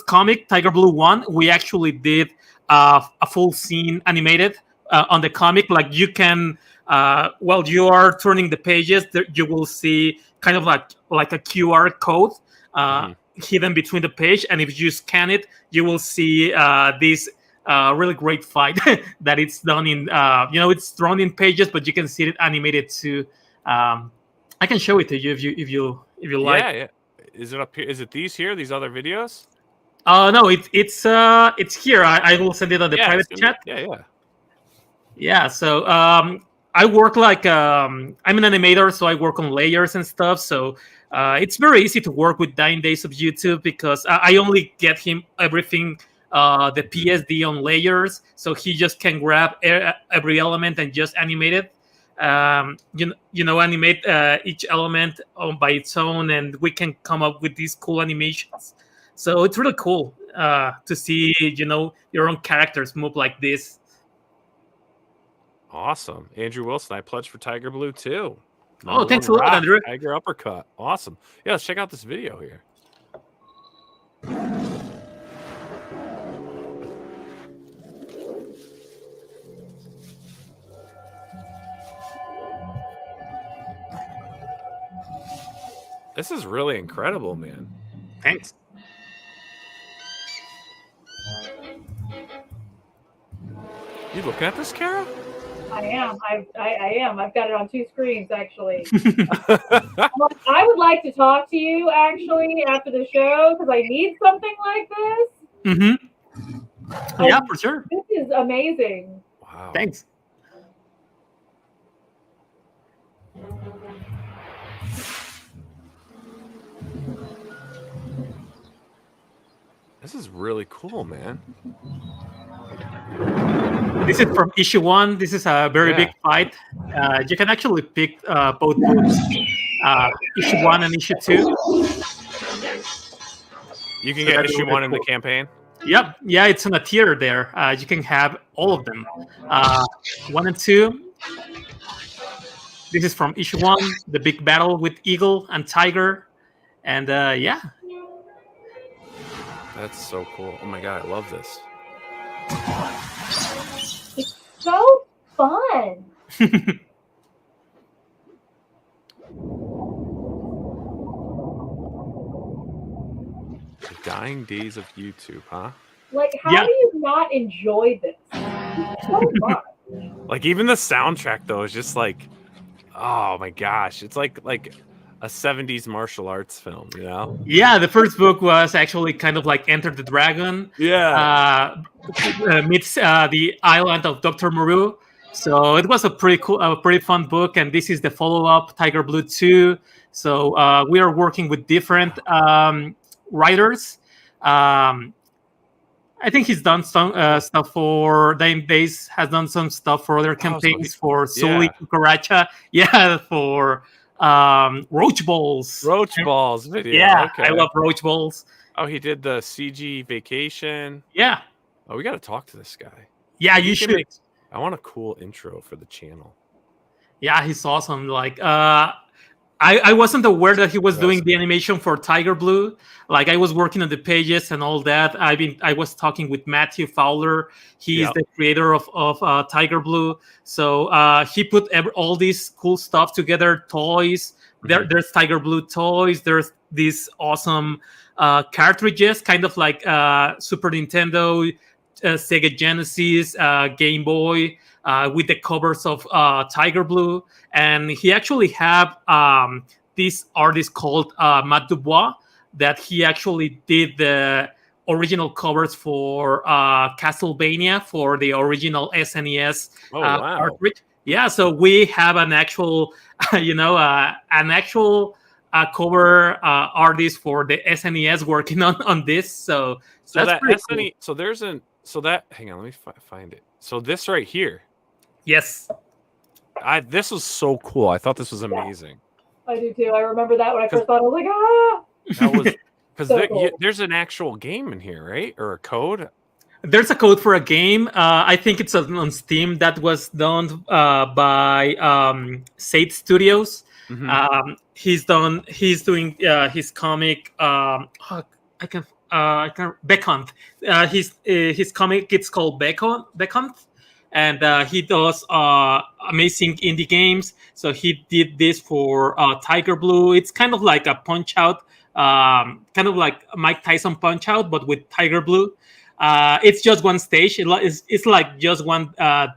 Speaker 5: comic, Tiger Blue 1. We actually did a full scene animated on the comic. Like you can, while you are turning the pages, you will see kind of like a QR code. Hidden between the page, and if you scan it, you will see this really great fight that it's done in. It's drawn in pages, but you can see it animated too. I can show it to you if you like.
Speaker 1: Yeah. Is it up here? Is it these here? These other videos?
Speaker 5: No, it's here. I will send it on the private chat. Yeah. So I work like I'm an animator, so I work on layers and stuff. So it's very easy to work with 9 Days of YouTube because I only get him everything, the PSD on layers, so he just can grab every element and just animate it. Animate each element by its own, and we can come up with these cool animations. So it's really cool to see, your own characters move like this.
Speaker 1: Awesome. Andrew Wilson, I pledged for Tiger Blue too.
Speaker 5: Oh, thanks a lot, Andrew.
Speaker 1: Tiger Uppercut. Awesome. Yeah, let's check out this video here. This is really incredible, man.
Speaker 5: Thanks.
Speaker 1: You looking at this, Cara?
Speaker 2: I am. I am. I've got it on 2 screens, actually. I would like to talk to you, actually, after the show, because I need something like this.
Speaker 5: Mm-hmm. Yeah, for sure.
Speaker 2: This is amazing.
Speaker 1: Wow.
Speaker 5: Thanks.
Speaker 1: This is really cool, man.
Speaker 5: This is from issue 1. This is a very big fight. You can actually pick both books, issue 1 and issue 2.
Speaker 1: You can get issue 1 in the campaign?
Speaker 5: Yep. Yeah, it's on a tier there. You can have all of them. 1 and 2. This is from issue 1, the big battle with Eagle and Tiger. And yeah.
Speaker 1: That's so cool. Oh my God, I love this.
Speaker 2: It's so fun.
Speaker 1: The dying days of YouTube, huh?
Speaker 2: Like, how do you not enjoy this? It's so much.
Speaker 1: Like, even the soundtrack, though, is just like, oh my gosh. It's like a 70s martial arts film, you know?
Speaker 5: Yeah, the first book was actually kind of like Enter the Dragon.
Speaker 1: Yeah.
Speaker 5: Meets the island of Dr. Moreau. So it was a pretty cool, pretty fun book. And this is the follow-up, Tiger Blue 2. So we are working with different writers. I think he's done some stuff for 9 Days, has done some stuff for other campaigns, for Soli Cucaracha. Yeah, for Roach Balls.
Speaker 1: Roach Balls video.
Speaker 5: Yeah,
Speaker 1: okay.
Speaker 5: I love Roach Balls.
Speaker 1: Oh, he did the CG Vacation.
Speaker 5: Yeah.
Speaker 1: Oh, we got to talk to this guy.
Speaker 5: Yeah, you should.
Speaker 1: I want a cool intro for the channel.
Speaker 5: Yeah, he's awesome. Like, I wasn't aware that he was doing the animation for Tiger Blue. Like, I was working on the pages and all that. I was talking with Matthew Fowler. He is the creator of Tiger Blue. So he put all these cool stuff together. Toys. There's Tiger Blue toys. There's these awesome cartridges, kind of like Super Nintendo, Sega Genesis, Game Boy, with the covers of Tiger Blue. And he actually have this artist called Matt Dubois that he actually did the original covers for Castlevania for the original SNES cartridge. Yeah, so we have an actual, an actual cover artist for the SNES working on this. So that's pretty cool.
Speaker 1: So there's hang on, let me find it. So this right here.
Speaker 5: Yes.
Speaker 1: This was so cool. I thought this was amazing.
Speaker 2: I do too. I remember that when I first thought, I was like, ah.
Speaker 1: Because
Speaker 2: So cool.
Speaker 1: there's an actual game in here, right? Or a code?
Speaker 5: There's a code for a game. I think it's on Steam that was done by Sate Studios.
Speaker 1: Mhm.
Speaker 5: He's doing his comic. I can Beckhunt. His comic, it's called Beckhunt, and he does amazing indie games. So he did this for Tiger Blue. It's kind of like a Punch Out, kind of like Mike Tyson Punch Out, but with Tiger Blue. It's just one stage. It's like just one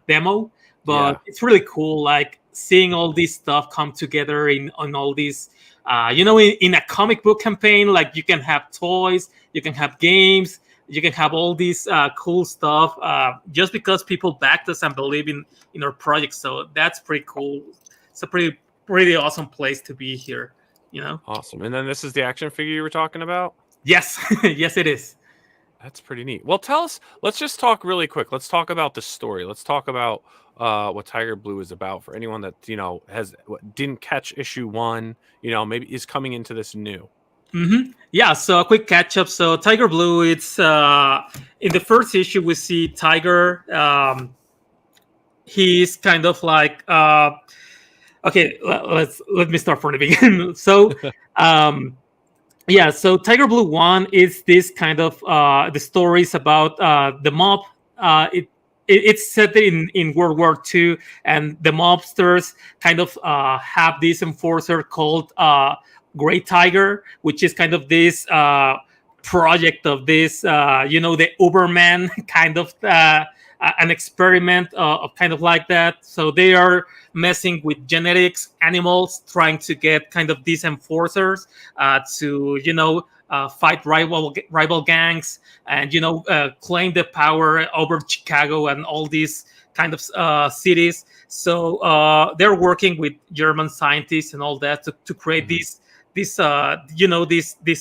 Speaker 5: demo, but it's really cool. Like seeing all this stuff come together on all these. In a comic book campaign, like you can have toys, you can have games, you can have all these cool stuff. Just because people backed us and believe in our project, so that's pretty cool. It's a pretty awesome place to be here.
Speaker 1: Awesome. And then this is the action figure you were talking about?
Speaker 5: Yes. Yes, it is.
Speaker 1: That's pretty neat. Well, tell us, let's just talk really quick. Let's talk about the story. Let's talk about what Tiger Blue is about for anyone that, didn't catch issue 1, maybe is coming into this new.
Speaker 5: Mm-hmm. Yeah, so a quick catch up. So Tiger Blue, it's in the first issue we see Tiger. He's kind of like okay, let me start from the beginning. So so Tiger Blue 1 is this kind of the stories about the mob. It's set in World War II, and the mobsters kind of have this enforcer called Great Tiger, which is kind of this project of this, the Uberman kind of an experiment of kind of like that. So they are messing with genetics, animals, trying to get kind of these enforcers to, fight rival gangs and, claim the power over Chicago and all these kind of cities. So they're working with German scientists and all that to create these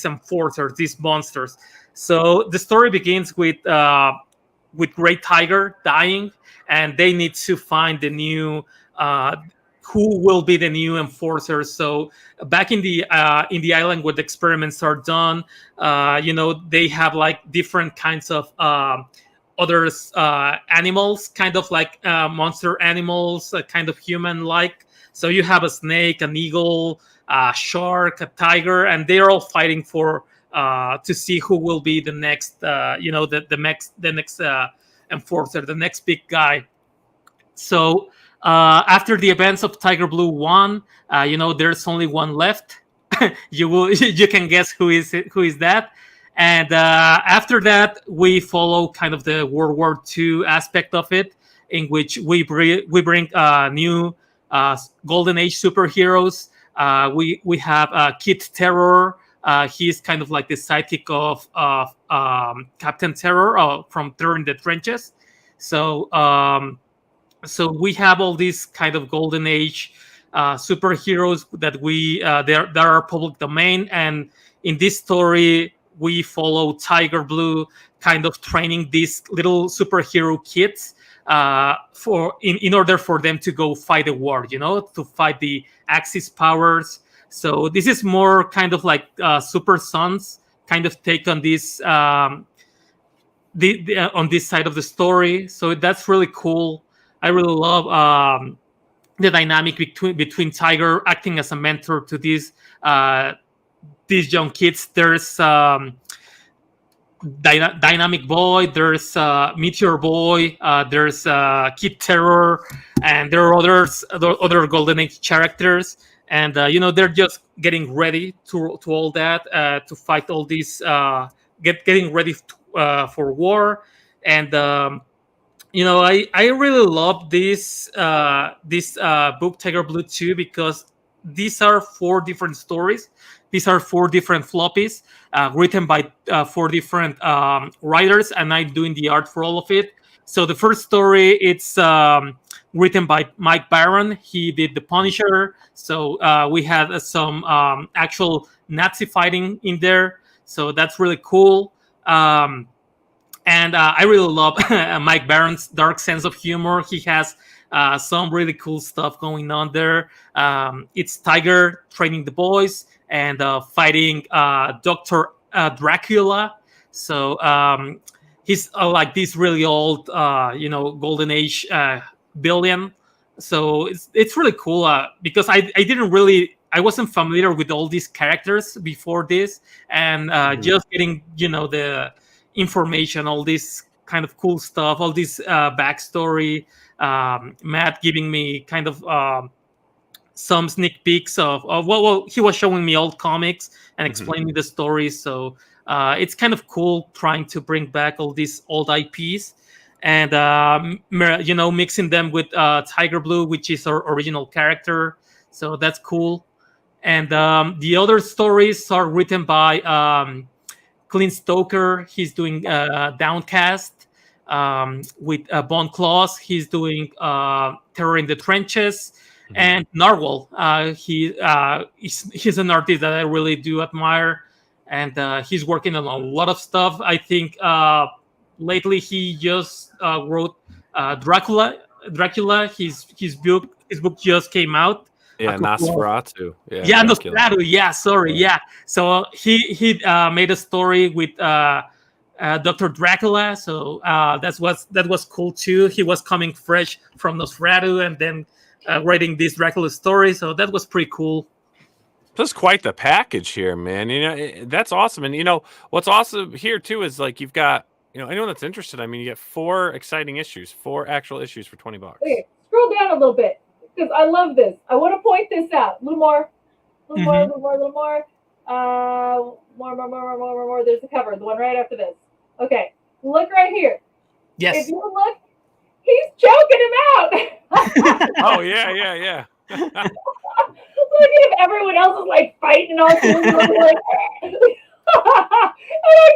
Speaker 5: enforcers, these monsters. So the story begins with Great Tiger dying, and they need to find the new who will be the new enforcer. So back in the island where the experiments are done, they have like different kinds of others animals, kind of like monster animals, kind of human-like. So you have a snake, an eagle, a shark, a tiger, and they're all fighting for to see who will be the next, the next enforcer, the next big guy. So after the events of Tiger Blue 1, there's only one left. You can guess who is that. And after that, we follow kind of the World War II aspect of it, in which we bring new Golden Age superheroes. We have Kid Terror. He's kind of like the sidekick of Captain Terror from Terror in the Trenches. So we have all these kind of Golden Age superheroes that are public domain, and in this story we follow Tiger Blue kind of training these little superhero kids in order for them to go fight the war, to fight the Axis powers. So this is more kind of like Super Sons kind of take on this on this side of the story. So that's really cool. I really love the dynamic between Tiger acting as a mentor to these young kids. There's Dynamic Boy, there's Meteor Boy, there's Kid Terror, and there are other Golden Age characters. And they're just getting ready to all that, to fight all these, getting ready for war. And I really love this book Tiger Blue 2, because these are 4 different stories. These are 4 different floppies written by 4 different writers, and I'm doing the art for all of it. So the first story, it's written by Mike Baron. He did The Punisher. So we had some actual Nazi fighting in there. So that's really cool. And I really love Mike Baron's dark sense of humor. He has some really cool stuff going on there. It's Tiger training the boys and fighting Dr. Dracula. So he's like this really old, golden age villain. So it's really cool because I wasn't familiar with all these characters before this, and just getting the information, all this kind of cool stuff, all this backstory. Matt giving me kind of some sneak peeks of well, he was showing me old comics and explaining the stories. So it's kind of cool trying to bring back all these old IPs and mixing them with Tiger Blue, which is our original character. So that's cool. And the other stories are written by Clint Stoker. He's doing Downcast. With Bone Claws, he's doing Terror in the Trenches. And Narwhal, he's an artist that I really do admire, and he's working on a lot of stuff. I think lately he just wrote Dracula. His book just came out.
Speaker 1: Yeah, Nosferatu.
Speaker 5: Yeah, Nosferatu. Yeah, sorry. Yeah, so he made a story with Dr. Dracula. So that was cool too. He was coming fresh from Nosferatu, and then writing this Dracula story, so that was pretty cool.
Speaker 1: That's quite the package here, man. That's awesome. And what's awesome here too is like you've got anyone that's interested. I mean, you get 4 exciting issues, 4 actual issues for $20.
Speaker 2: Okay, scroll down a little bit because I love this. I want to point this out. A little more. More. There's the cover, the one right after this. Okay, look right here.
Speaker 5: Yes.
Speaker 2: If you look, he's choking him out.
Speaker 1: Oh yeah.
Speaker 2: Look at him. Everyone else is like fighting all through. Like, and I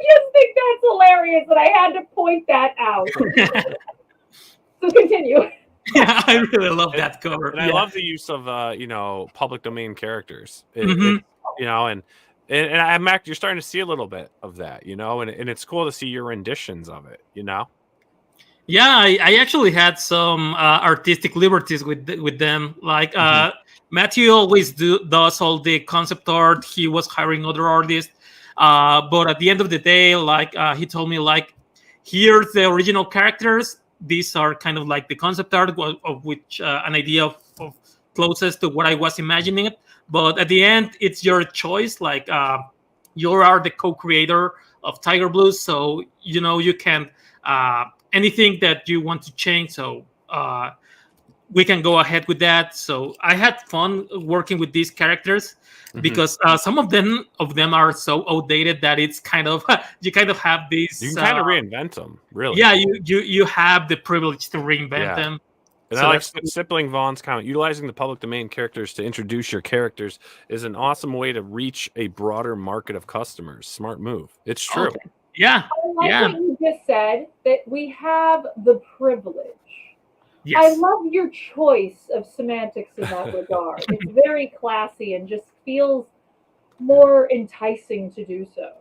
Speaker 2: just think that's hilarious, and I had to point that out. So continue.
Speaker 5: Yeah, I really love that cover.
Speaker 1: And I love the use of public domain characters. And Mac, you're starting to see a little bit of that, and it's cool to see your renditions of it,
Speaker 5: Yeah, I actually had some artistic liberties with them. Like Matthew always does all the concept art. He was hiring other artists, but at the end of the day, like he told me, like, here's the original characters. These are kind of like the concept art of which an idea of closest to what I was imagining it. But at the end, it's your choice. Like you are the co-creator of Tiger Blue, so you can. Anything that you want to change, so we can go ahead with that. So I had fun working with these characters because some of them are so outdated that it's kind of you kind of have these.
Speaker 1: You can kind of reinvent them, really.
Speaker 5: Yeah, you have the privilege to reinvent them.
Speaker 1: And I like Sibling Vaughn's comment. Utilizing the public domain characters to introduce your characters is an awesome way to reach a broader market of customers. Smart move. It's true.
Speaker 5: Okay. Yeah.
Speaker 2: I like what you just said, that we have the privilege.
Speaker 5: Yes.
Speaker 2: I love your choice of semantics in that regard. It's very classy and just feels more enticing to do so.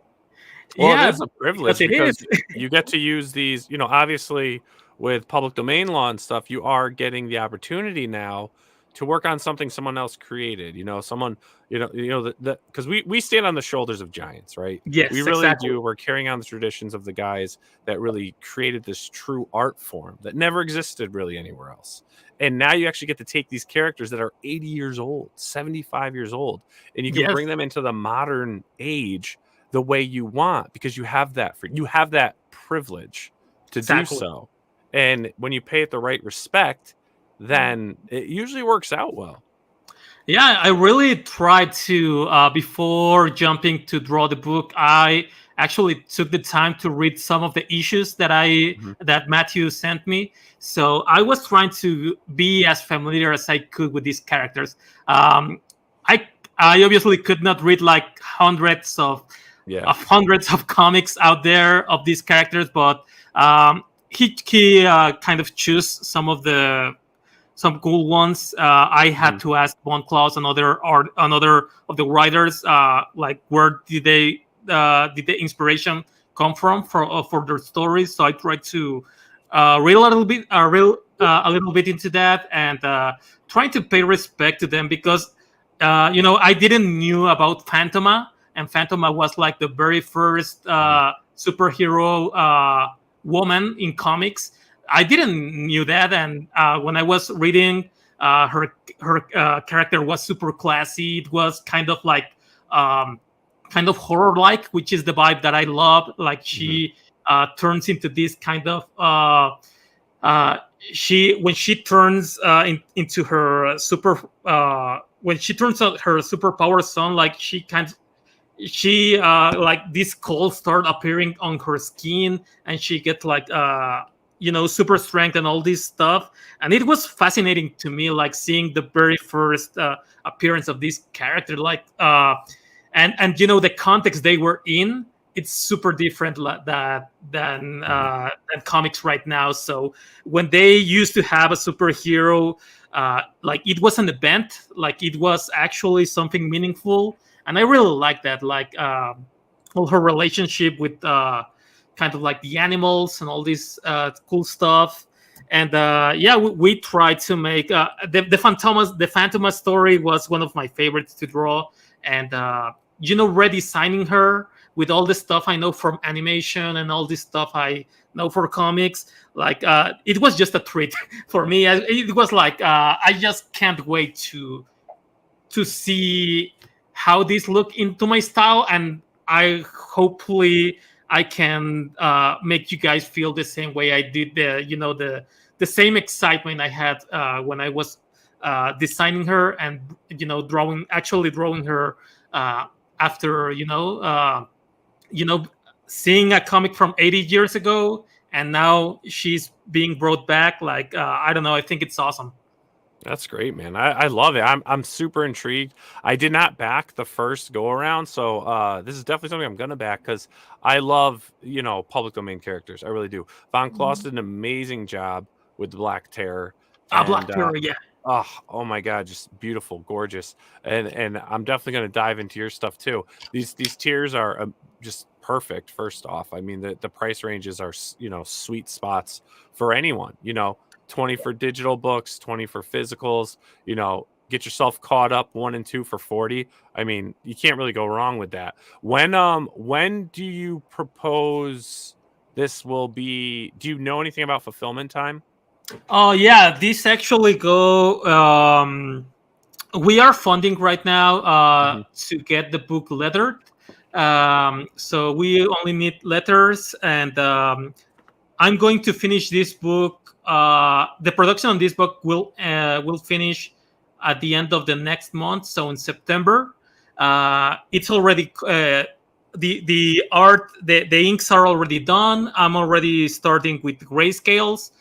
Speaker 1: Well, it is a privilege because
Speaker 5: is.
Speaker 1: You get to use these, obviously with public domain law and stuff, you are getting the opportunity now to work on something someone else created, someone, because we stand on the shoulders of giants, right?
Speaker 5: Yes,
Speaker 1: we really
Speaker 5: exactly.
Speaker 1: do. We're carrying on the traditions of the guys that really created this true art form that never existed really anywhere else. And now you actually get to take these characters that are 80 years old, 75 years old, and you can bring them into the modern age the way you want because you have that privilege to do so. And when you pay it the right respect, then it usually works out well.
Speaker 5: Yeah, I really tried to, before jumping to draw the book, I actually took the time to read some of the issues that that Matthew sent me. So I was trying to be as familiar as I could with these characters. I obviously could not read like hundreds of comics out there of these characters, but he kind of chose some cool ones. I had to ask Von Klaus and another of the writers, like where did the inspiration come from for their stories. So I tried to read a little bit into that and trying to pay respect to them because I didn't knew about Phantoma and Phantoma was like the very first superhero woman in comics. I didn't knew that, and when I was reading, her character was super classy. It was kind of like kind of horror-like, which is the vibe that I love. Like she turns into this kind of when she turns into her when she turns out her superpowers on, like she like this cold start appearing on her skin, and she gets like super strength and all this stuff. And it was fascinating to me, like seeing the very first appearance of this character, like and the context they were in, it's super different than comics right now. So when they used to have a superhero, like it was an event, like it was actually something meaningful, and I really like that. Like all her relationship with kind of like the animals and all this cool stuff. And we tried to make the Phantoma story was one of my favorites to draw, and redesigning her with all the stuff I know from animation and all this stuff I know for comics, like it was just a treat for me. It was like I just can't wait to see how this look into my style, and hopefully I can make you guys feel the same way I did. The same excitement I had when I was designing her and drawing her after seeing a comic from 80 years ago, and now she's being brought back. Like I don't know, I think it's awesome.
Speaker 1: That's great, man. I love it. I'm super intrigued. I did not back the first go around, so this is definitely something I'm gonna back, because I love public domain characters. I really do. Von Kloss did an amazing job with the Black Terror.
Speaker 5: Black Terror, yeah.
Speaker 1: Oh my God, just beautiful, gorgeous, and I'm definitely gonna dive into your stuff too. These tiers are just perfect. First off, I mean the price ranges are sweet spots for anyone. 20 for digital books, 20 for physicals. Get yourself caught up 1 and 2 for 40. I mean, you can't really go wrong with that. When do you propose this will be? Do you know anything about fulfillment time?
Speaker 5: Oh yeah, this actually we are funding right now to get the book lettered. So we only need letters, and I'm going to finish this book. The production on this book will finish at the end of the next month, so in September. It's already the art, the inks are already done. I'm already starting with grayscales.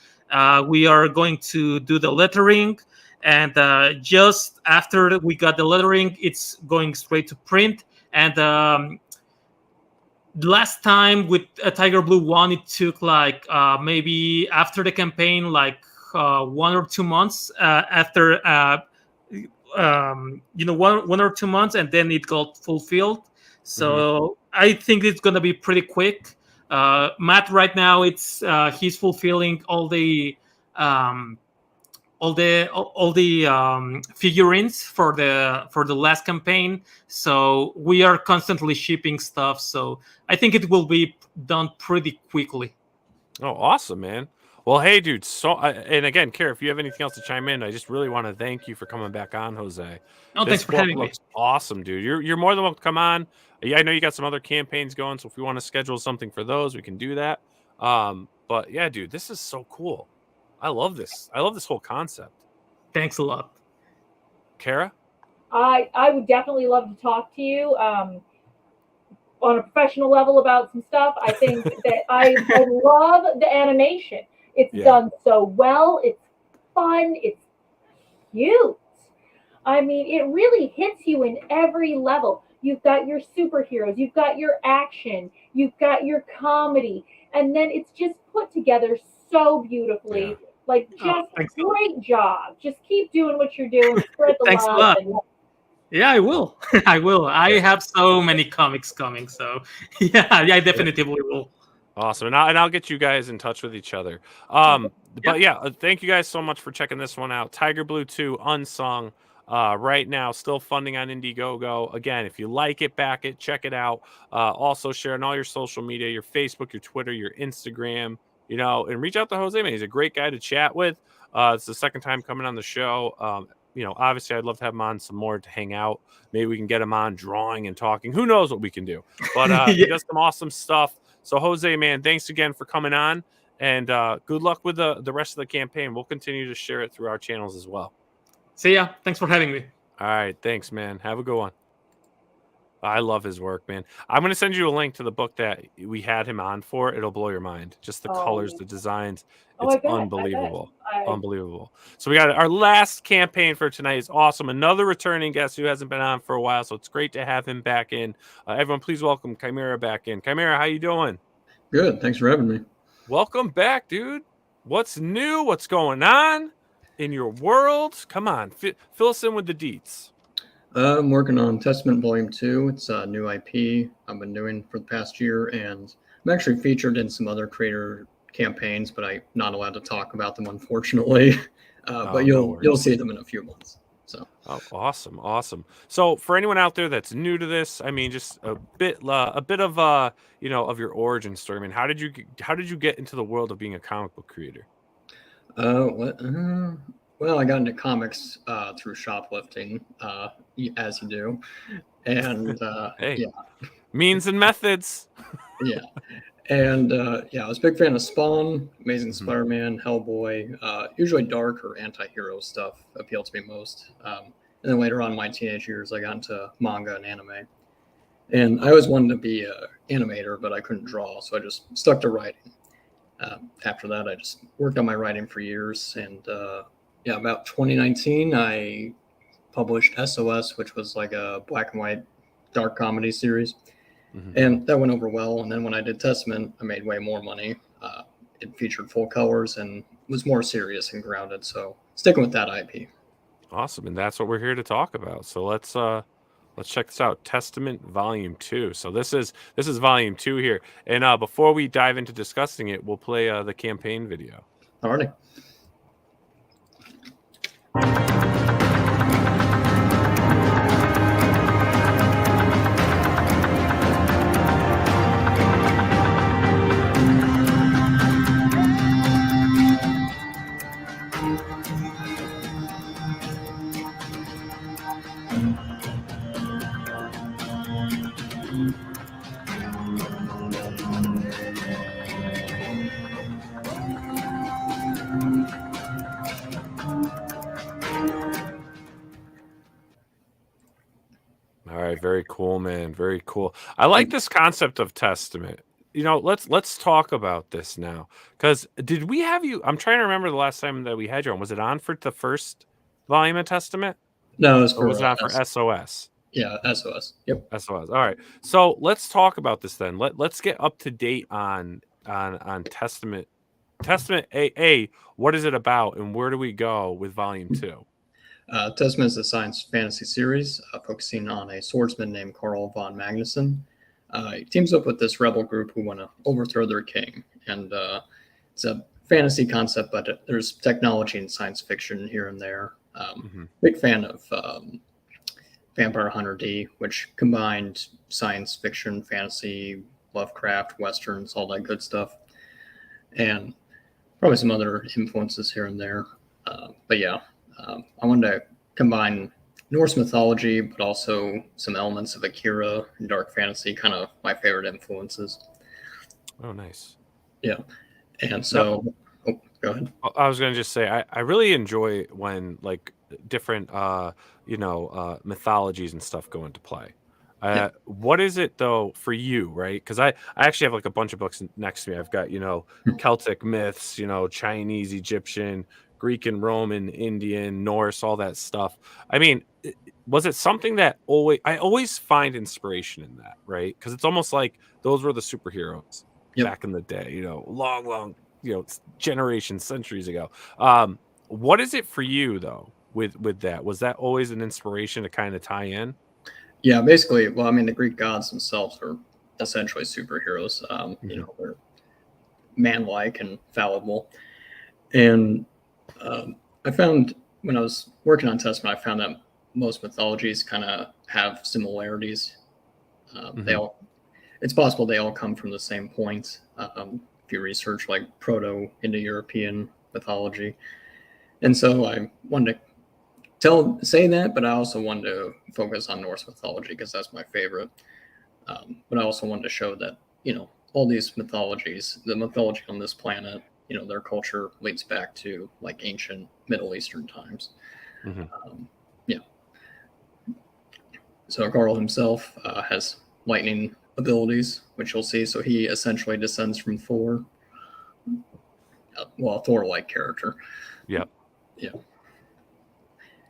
Speaker 5: We are going to do the lettering, and just after we got the lettering, it's going straight to print. And last time with Tiger Blue 1, it took like maybe after the campaign, like 1 or 2 months after one or 2 months, and then it got fulfilled. So I think it's gonna be pretty quick. Matt right now, he's fulfilling all the figurines for the last campaign. So we are constantly shipping stuff. So I think it will be done pretty quickly.
Speaker 1: Oh, awesome, man. Well, hey, dude. So, and again, Cara, if you have anything else to chime in, I just really want to thank you for coming back on, Jose.
Speaker 5: Oh, thanks for having me.
Speaker 1: Awesome, dude. You're more than welcome to come on. Yeah, I know you got some other campaigns going, so if you want to schedule something for those, we can do that. But yeah, dude, this is so cool. I love this. I love this whole concept.
Speaker 5: Thanks a lot.
Speaker 1: Cara?
Speaker 2: I would definitely love to talk to you on a professional level about some stuff. I think that I love the animation. It's done so well. It's fun. It's cute. I mean, it really hits you in every level. You've got your superheroes. You've got your action. You've got your comedy. And then it's just put together so beautifully. Yeah. Like, just great job. Just keep doing what you're doing. Spread the
Speaker 5: Thanks
Speaker 2: love.
Speaker 5: A lot. Yeah, I will. I will. I have so many comics coming. So, yeah, I definitely will.
Speaker 1: Awesome. And I'll get you guys in touch with each other. But yeah, thank you guys so much for checking this one out. Tiger Blue 2, Unsung. right now. Still funding on Indiegogo. Again, if you like it, back it, check it out. Also share on all your social media, your Facebook, your Twitter, your Instagram, and reach out to Jose, man. He's a great guy to chat with. It's the second time coming on the show. Obviously I'd love to have him on some more to hang out. Maybe we can get him on drawing and talking. Who knows what we can do, but he does some awesome stuff. So Jose, man, thanks again for coming on, and good luck with the rest of the campaign. We'll continue to share it through our channels as well.
Speaker 5: See ya. Thanks for having me.
Speaker 1: All right. Thanks, man. Have a good one. I love his work, man. I'm going to send you a link to the book that we had him on for. It'll blow your mind. Just the colors, the designs. It's unbelievable. Unbelievable. So we got our last campaign for tonight is awesome. Another returning guest who hasn't been on for a while. So it's great to have him back in. Everyone, please welcome Chimera back in. Chimera, how you doing?
Speaker 8: Good. Thanks for having me.
Speaker 1: Welcome back, dude. What's new? What's going on in your world? Come on. Fill us in with the deets.
Speaker 8: I'm working on Testament Volume 2. It's a new IP I've been doing for the past year, and I'm actually featured in some other creator campaigns, but I'm not allowed to talk about them, unfortunately. But you'll see them in a few months. So.
Speaker 1: Oh, awesome. So for anyone out there that's new to this, I mean, just a bit of of your origin story. I mean, how did you get into the world of being a comic book creator?
Speaker 8: Well, I got into comics through shoplifting, as you do, and
Speaker 1: hey,
Speaker 8: yeah,
Speaker 1: means and methods.
Speaker 8: Yeah, and I was a big fan of Spawn, Amazing Spider-Man, Hellboy. Usually dark or anti-hero stuff appealed to me most. And then later on in my teenage years, I got into manga and anime. And I always wanted to be an animator, but I couldn't draw, so I just stuck to writing. After that, I just worked on my writing for years, and about 2019, I published SOS, which was like a black and white dark comedy series. And that went over well. And then when I did Testament, I made way more money. It featured full colors and was more serious and grounded. So sticking with that IP.
Speaker 1: Awesome. And that's what we're here to talk about. So let's check this out. Testament Volume 2. So this is Volume 2 here. And before we dive into discussing it, we'll play the campaign video.
Speaker 8: Alrighty.
Speaker 1: All right, very cool, man. Very cool. I like this concept of Testament. Let's talk about this now. Because did we have you? I'm trying to remember the last time that we had you on. Was it on for the first volume of Testament?
Speaker 8: No, it was
Speaker 1: or was it on for SOS?
Speaker 8: Yeah, SOS. Yep.
Speaker 1: SOS. All right. So let's talk about this then. Let's get up to date on Testament. Testament A. What is it about, and where do we go with Volume 2?
Speaker 8: Testament is a science fantasy series focusing on a swordsman named Carl von Magnuson. He teams up with this rebel group who want to overthrow their king. And it's a fantasy concept, but there's technology and science fiction here and there. Big fan of Vampire Hunter D, which combined science fiction, fantasy, Lovecraft, westerns, all that good stuff. And probably some other influences here and there. But yeah. I wanted to combine Norse mythology, but also some elements of Akira and dark fantasy, kind of my favorite influences.
Speaker 1: Oh, nice.
Speaker 8: Yeah. And so, go ahead.
Speaker 1: I was going to just say, I really enjoy when like different, mythologies and stuff go into play. What is it though for you, right? Because I actually have like a bunch of books next to me. I've got, Celtic myths, Chinese, Egyptian, Greek and Roman, Indian, Norse, all that stuff. I mean, was it something that I always find inspiration in that, right? Because it's almost like those were the superheroes back in the day, long, generations, centuries ago. What is it for you though with that? Was that always an inspiration to kind of tie in?
Speaker 8: Yeah, basically. Well, I mean, the Greek gods themselves are essentially superheroes. They're man-like and fallible, and I found when I was working on Testament, I found that most mythologies kind of have similarities. They all, it's possible they all come from the same point. If you research like Proto-Indo-European mythology, and so I wanted to say that, but I also wanted to focus on Norse mythology because that's my favorite. But I also wanted to show that, you know, all these mythologies, the mythology on this planet, you know, their culture leads back to like ancient Middle Eastern times. Yeah. So Carl himself has lightning abilities, which you'll see. So he essentially descends from Thor. Well, a Thor-like character.
Speaker 1: Yep.
Speaker 8: Yeah.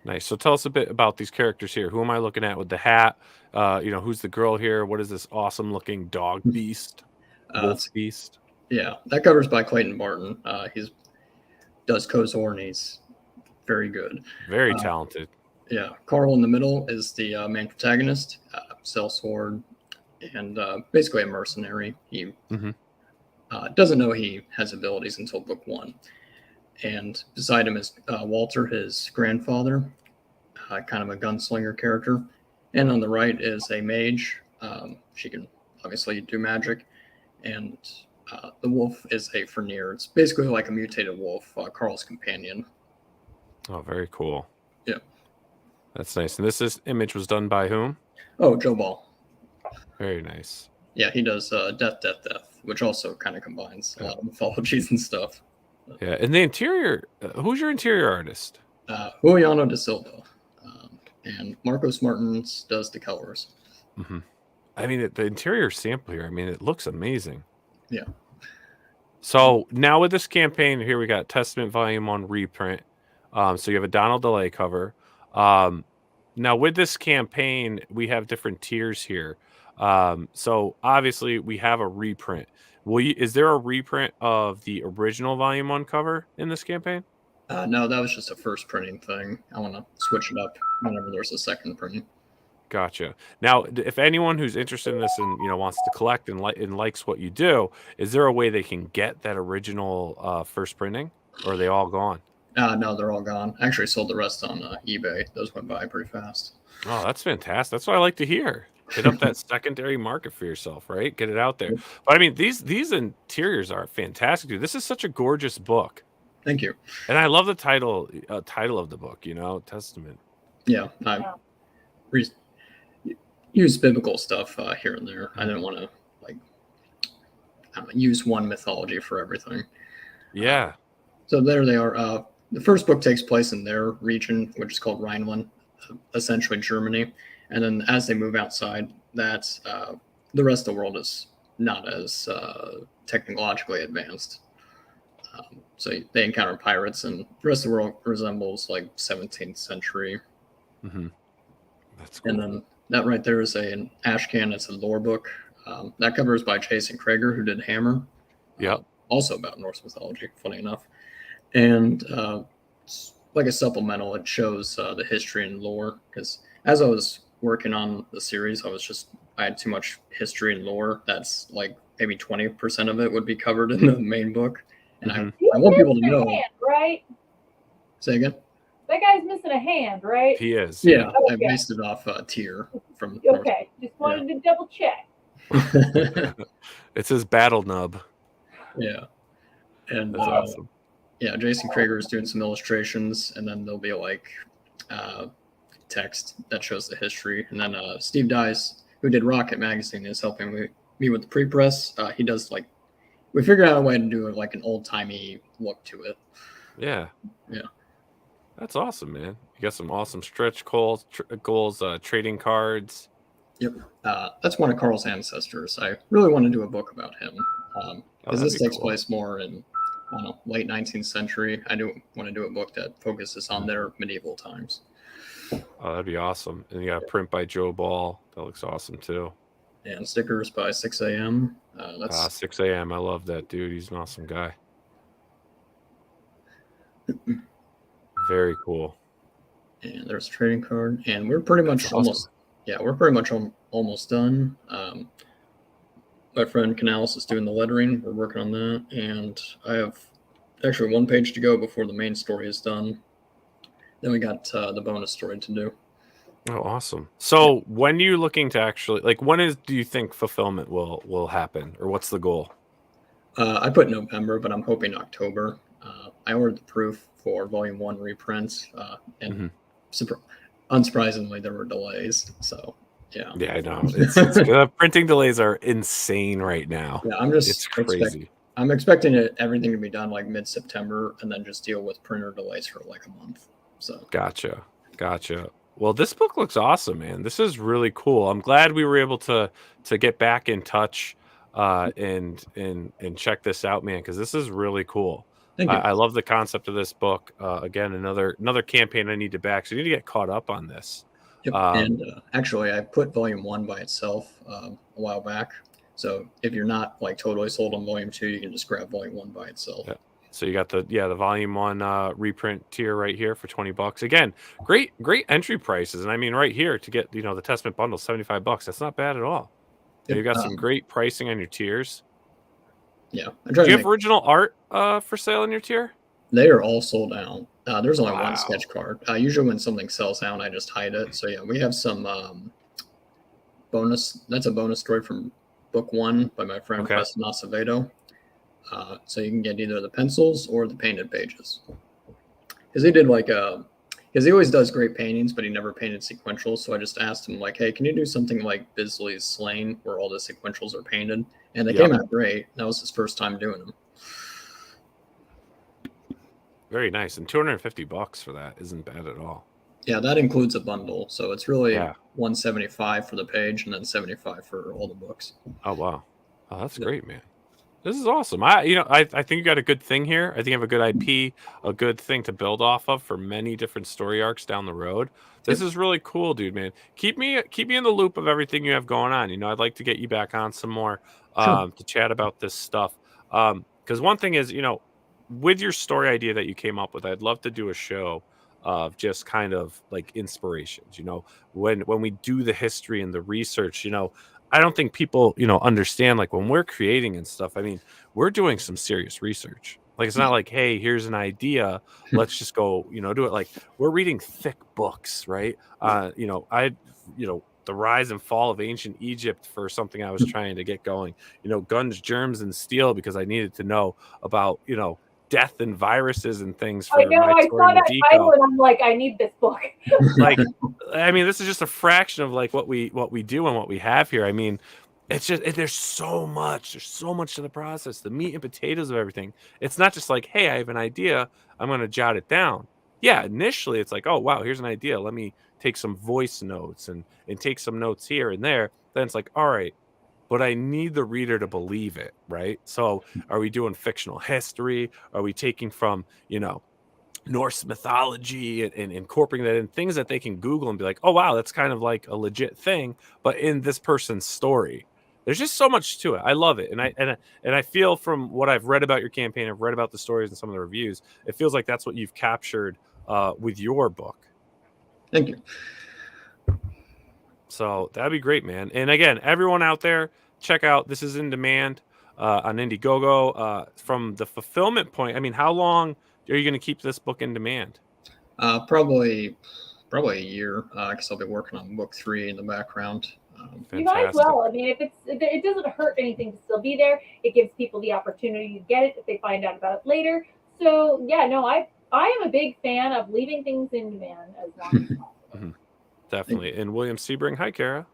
Speaker 1: Nice. So tell us a bit about these characters here. Who am I looking at with the hat? You know, who's the girl here? What is this awesome looking dog beast? Wolf beast?
Speaker 8: Yeah, that cover's by Clayton Barton. He's does Kozor, and he's very good.
Speaker 1: Very talented.
Speaker 8: Yeah, Carl in the middle is the main protagonist, sellsword, and basically a mercenary. He doesn't know he has abilities until book 1. And beside him is Walter, his grandfather, kind of a gunslinger character. And on the right is a mage. She can obviously do magic. And the wolf is a Fenrir. It's basically like a mutated wolf, Carl's companion.
Speaker 1: Oh, very cool.
Speaker 8: Yeah.
Speaker 1: That's nice. And this image was done by whom?
Speaker 8: Oh, Joe Ball.
Speaker 1: Very nice.
Speaker 8: Yeah, he does Death, which also kind of combines a lot of mythologies and stuff.
Speaker 1: Yeah, and the interior, who's your interior artist?
Speaker 8: Juliano da Silva. And Marcos Martins does the colors.
Speaker 1: I mean, the interior sample here, I mean, it looks amazing.
Speaker 8: Yeah.
Speaker 1: So now with this campaign, here we got Testament Volume 1 reprint. So you have a Donald DeLay cover. Now with this campaign, we have different tiers here. So obviously we have a reprint. Is there a reprint of the original Volume 1 cover in this campaign?
Speaker 8: No, that was just a first printing thing. I want to switch it up whenever there's a second printing.
Speaker 1: Gotcha. Now, if anyone who's interested in this and wants to collect and likes what you do, is there a way they can get that original first printing, or are they all gone?
Speaker 8: No, they're all gone. I actually sold the rest on eBay. Those went by pretty fast.
Speaker 1: Oh, that's fantastic. That's what I like to hear. Hit up that secondary market for yourself, right? Get it out there. But I mean, these interiors are fantastic, dude. This is such a gorgeous book.
Speaker 8: Thank you.
Speaker 1: And I love the title of the book. Testament.
Speaker 8: Yeah, I use biblical stuff here and there. I didn't want to use one mythology for everything.
Speaker 1: Yeah.
Speaker 8: So there they are. The first book takes place in their region, which is called Rhineland, essentially Germany. And then as they move outside, that's the rest of the world is not as technologically advanced. So they encounter pirates, and the rest of the world resembles like 17th century.
Speaker 1: That's cool.
Speaker 8: And then that right there is an ash can. It's a lore book. That cover is by Jason Krager, who did Hammer.
Speaker 1: Yep.
Speaker 8: Also about Norse mythology, funny enough. And it's like a supplemental. It shows the history and lore, because as I was working on the series, I had too much history and lore. That's like maybe 20% of it would be covered in the main book. And I want people to know.
Speaker 2: Hand, right?
Speaker 8: Say again?
Speaker 2: That guy's missing a hand, right?
Speaker 1: He is.
Speaker 8: Yeah,
Speaker 2: Okay.
Speaker 8: I based it off a tier from.
Speaker 2: Okay, just wanted to double check.
Speaker 1: It's his battle nub.
Speaker 8: Yeah. And
Speaker 1: That's awesome.
Speaker 8: Yeah, Jason Krager is doing some illustrations, and then there'll be like text that shows the history. And then Steve Dice, who did Rocket Magazine, is helping me with the pre-press. He does we figured out a way to do like an old-timey look to it.
Speaker 1: Yeah.
Speaker 8: Yeah.
Speaker 1: That's awesome, man. You got some awesome stretch goals, trading cards.
Speaker 8: Yep. That's one of Carl's ancestors. I really want to do a book about him. Because this takes place more in late 19th century. I do want to do a book that focuses on their medieval times.
Speaker 1: Oh, that'd be awesome. And you got a print by Joe Ball. That looks awesome too.
Speaker 8: And stickers by 6 a.m.
Speaker 1: 6 a.m. I love that dude. He's an awesome guy. Very cool.
Speaker 8: And there's a trading card. And we're pretty much almost done. My friend Canales is doing the lettering. We're working on that. And I have actually one page to go before the main story is done. Then we got the bonus story to do.
Speaker 1: Oh, awesome. So when are you looking to actually, like, do you think fulfillment will happen, or what's the goal?
Speaker 8: I put November, but I'm hoping October. I ordered the proof for Volume 1 reprints, and unsurprisingly, there were delays. So, yeah.
Speaker 1: Yeah, I know. It's printing delays are insane right now.
Speaker 8: Yeah, I'm just
Speaker 1: it's crazy.
Speaker 8: I'm expecting everything to be done like mid-September, and then just deal with printer delays for like a month. So
Speaker 1: Gotcha. Well, this book looks awesome, man. This is really cool. I'm glad we were able to get back in touch and check this out, man, because this is really cool.
Speaker 8: Thank you.
Speaker 1: I love the concept of this book. Again, another campaign I need to back. So you need to get caught up on this.
Speaker 8: Yep. And actually, I put Volume 1 by itself a while back. So if you're not like totally sold on Volume 2, you can just grab Volume 1 by itself.
Speaker 1: Yeah. So you got the Volume 1 reprint tier right here for $20. Again, great entry prices. And I mean, right here to get the Testament bundle, $75. That's not bad at all.
Speaker 8: Yep.
Speaker 1: You've got some great pricing on your tiers.
Speaker 8: Yeah.
Speaker 1: Do you have original art for sale in your tier?
Speaker 8: They are all sold out. There's only one sketch card. Usually when something sells out, I just hide it. So yeah, we have some bonus. That's a bonus story from book 1 by my friend Preston Acevedo. So you can get either the pencils or the painted pages. Because he did because he always does great paintings, but he never painted sequentials. So I just asked him like, hey, can you do something like Bisley's Slain where all the sequentials are painted? And they came out great. That was his first time doing them.
Speaker 1: Very nice. And $250 for that isn't bad at all.
Speaker 8: Yeah, that includes a bundle. So it's really $175 for the page and then $75 for all the books.
Speaker 1: Oh, wow. Oh, that's great, man. This is awesome. I think you got a good thing here. I think you have a good IP, a good thing to build off of for many different story arcs down the road. This is really cool, dude, man. Keep me in the loop of everything you have going on. I'd like to get you back on some more to chat about this stuff. Because one thing is, with your story idea that you came up with, I'd love to do a show of just kind of like inspirations. When we do the history and the research, I don't think people, understand, like, when we're creating and stuff, I mean, we're doing some serious research. Like, it's not like, hey, here's an idea, let's just go, do it. Like, we're reading thick books, right? The rise and fall of ancient Egypt for something I was trying to get going. Guns, germs, and steel, because I needed to know about, death and viruses and things. For
Speaker 2: I know. I saw that title and I'm like, I need this book.
Speaker 1: Like, I mean, this is just a fraction of like what we do and what we have here. I mean, it's just there's so much to the process, the meat and potatoes of everything. It's not just like, hey, I have an idea, I'm going to jot it down. Yeah, initially it's like, oh wow, here's an idea. Let me take some voice notes and take some notes here and there. Then it's like, all right, but I need the reader to believe it, right? So are we doing fictional history? Are we taking from, Norse mythology and incorporating that in things that they can Google and be like, oh, wow, that's kind of like a legit thing, but in this person's story? There's just so much to it. I love it. And I feel from what I've read about your campaign, I've read about the stories and some of the reviews, it feels like that's what you've captured with your book.
Speaker 8: Thank you.
Speaker 1: So that'd be great, man. And again, everyone out there, check out This Is in Demand on Indiegogo. From the fulfillment point, I mean, how long are you going to keep this book in demand?
Speaker 8: Probably a year, because I'll be working on book 3 in the background.
Speaker 2: You might as well. I mean, it doesn't hurt anything to still be there. It gives people the opportunity to get it if they find out about it later. So yeah, no, I am a big fan of leaving things in demand as long as possible.
Speaker 1: Definitely. And William Sebring, hi, Cara.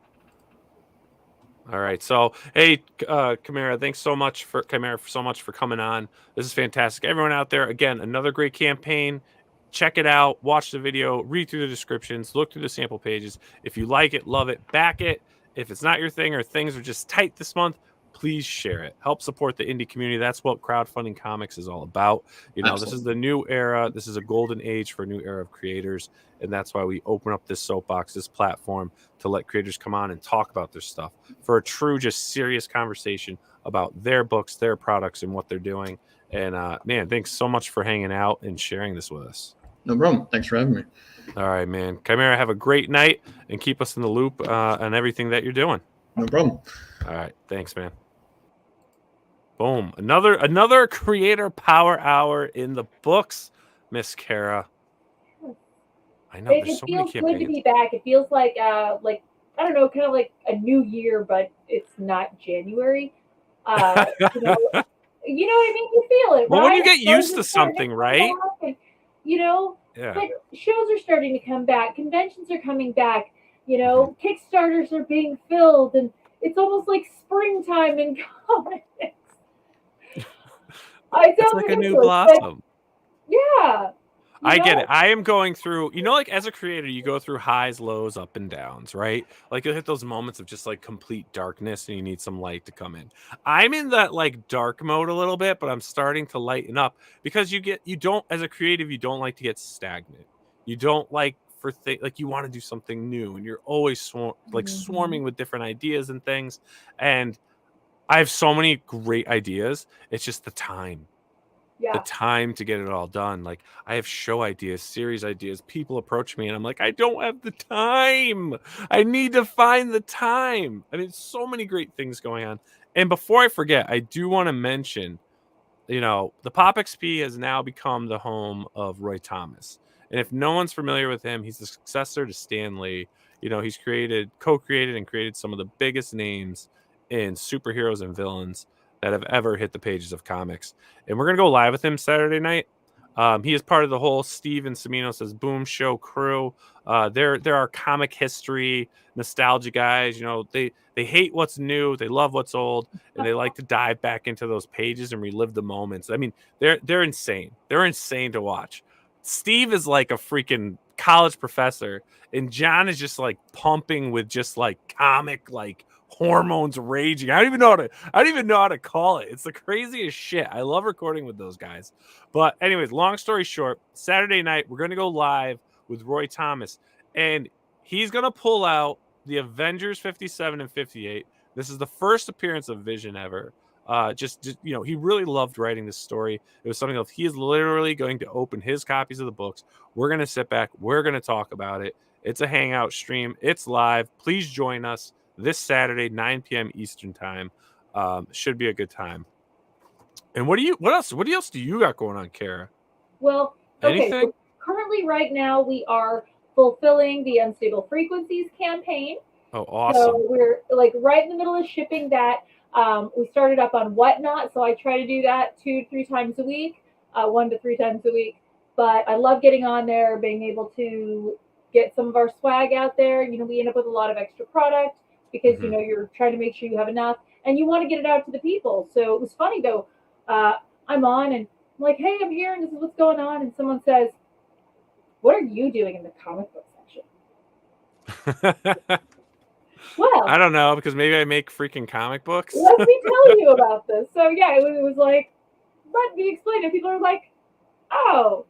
Speaker 1: All right. So, hey, Chimera, thanks so much for coming on. This is fantastic. Everyone out there, again, another great campaign. Check it out. Watch the video. Read through the descriptions. Look through the sample pages. If you like it, love it, back it. If it's not your thing or things are just tight this month, please share it. Help support the indie community. That's what crowdfunding comics is all about. This is the new era. This is a golden age for a new era of creators. And that's why we open up this soapbox, this platform, to let creators come on and talk about their stuff for a true, just serious conversation about their books, their products, and what they're doing. And man, thanks so much for hanging out and sharing this with us.
Speaker 8: No problem. Thanks for having me.
Speaker 1: All right, man. Chimera, have a great night and keep us in the loop on everything that you're doing.
Speaker 8: No problem.
Speaker 1: All right. Thanks, man. Boom. Another creator power hour in the books, Miss Cara. I know. There's
Speaker 2: It
Speaker 1: so many
Speaker 2: feels good to
Speaker 1: campaigns.
Speaker 2: be back. It feels like I don't know, kind of like a new year, but it's not January. You know, what I mean? You feel it,
Speaker 1: Well,
Speaker 2: right?
Speaker 1: when you get
Speaker 2: Shows
Speaker 1: used
Speaker 2: are
Speaker 1: to
Speaker 2: starting
Speaker 1: something,
Speaker 2: come
Speaker 1: right?
Speaker 2: back and, you know,
Speaker 1: Yeah.
Speaker 2: but shows are starting to come back. Conventions are coming back. Kickstarters are being filled, and it's almost like springtime in comics. It
Speaker 1: It's
Speaker 2: sounds
Speaker 1: like a new
Speaker 2: ridiculous, but
Speaker 1: blossom.
Speaker 2: yeah,
Speaker 1: I get it. I am going through, like as a creator, you go through highs, lows, up and downs, right? Like you'll hit those moments of just like complete darkness and you need some light to come in. I'm in that like dark mode a little bit, but I'm starting to lighten up because you don't, as a creative, you don't like to get stagnant. You don't like like you want to do something new and you're always swarming with different ideas and things. And I have so many great ideas. It's just the time.
Speaker 2: Yeah.
Speaker 1: The time to get it all done. Like I have show ideas, series ideas. People approach me and I'm like, I don't have the time. I need to find the time. I mean, so many great things going on. And before I forget, I do want to mention, the Pop XP has now become the home of Roy Thomas. And if no one's familiar with him, he's the successor to Stan Lee. He's co-created and created some of the biggest names in superheroes and villains that have ever hit the pages of comics. And we're going to go live with him Saturday night. He is part of the whole Steve and Semino Says Boom show crew. They're our comic history nostalgia guys. They hate what's new, they love what's old, and they like to dive back into those pages and relive the moments. I mean, they're insane. They're insane to watch. Steve is like a freaking college professor, and John is just like pumping with just like comic like hormones raging. I don't even know how to call it. It's the craziest shit. I love recording with those guys. But anyways, long story short, Saturday night we're going to go live with Roy Thomas, and he's going to pull out the Avengers 57 and 58. This is the first appearance of Vision ever. He really loved writing this story. It was something else. He is literally going to open his copies of the books. We're going to sit back. We're going to talk about it. It's a hangout stream. It's live. Please join us this Saturday, 9 p.m. Eastern time. Should be a good time. And what else do you got going on, Cara?
Speaker 2: Well, okay.
Speaker 1: Anything?
Speaker 2: So currently, right now, we are fulfilling the Unstable Frequencies campaign.
Speaker 1: Oh, awesome.
Speaker 2: So we're like right in the middle of shipping that. We started up on Whatnot, so I try to do that 2 to 3 times a week, 1 to 3 times a week. But I love getting on there, being able to get some of our swag out there. We end up with a lot of extra product because, you're trying to make sure you have enough and you want to get it out to the people. So it was funny though. I'm on and I'm like, hey, I'm here and this is what's going on. And someone says, what are you doing in the comic book section? Well,
Speaker 1: I don't know, because maybe I make freaking comic books.
Speaker 2: Let me tell you about this. So yeah, it was like, let me explain it. People are like, oh,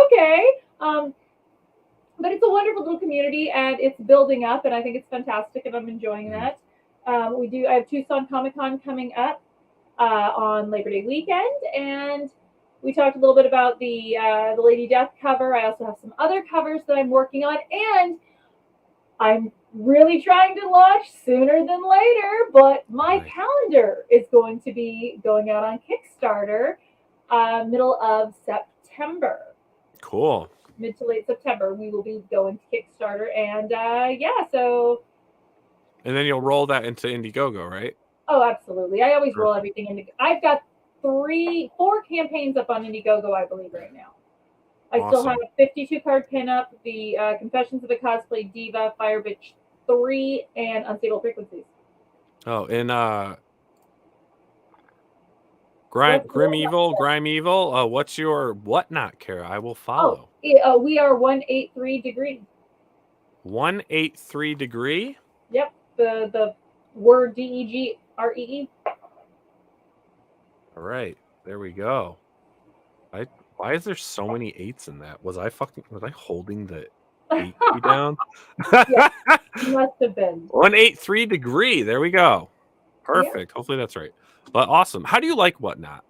Speaker 2: okay. But it's a wonderful little community and it's building up, and I think it's fantastic, and I'm enjoying that. I have Tucson Comic Con coming up on Labor Day weekend, and we talked a little bit about the Lady Death cover. I also have some other covers that I'm working on, and I'm really trying to launch sooner than later, but my calendar is going to be going out on Kickstarter middle of September.
Speaker 1: Cool.
Speaker 2: Mid to late September, we will be going to Kickstarter, and so.
Speaker 1: And then you'll roll that into Indiegogo, right?
Speaker 2: Oh, absolutely. I always roll everything into. I've got 4 campaigns up on Indiegogo, I believe, right now. I still have a 52 card pinup, the Confessions of a Cosplay Diva, Fire Bitch 3, and Unstable Frequencies.
Speaker 1: Oh, and Grime Evil. What's your Whatnot, Cara? I will follow.
Speaker 2: Oh, we are 183 degree.
Speaker 1: 183 degree.
Speaker 2: Yep, the word DEGREE.
Speaker 1: All right, there we go. Why is there so many 8s in that? Was I holding the 8 down?
Speaker 2: Yeah, must have been
Speaker 1: 183 degree. There we go. Perfect.
Speaker 2: Yeah.
Speaker 1: Hopefully that's right. But awesome. How do you like Whatnot?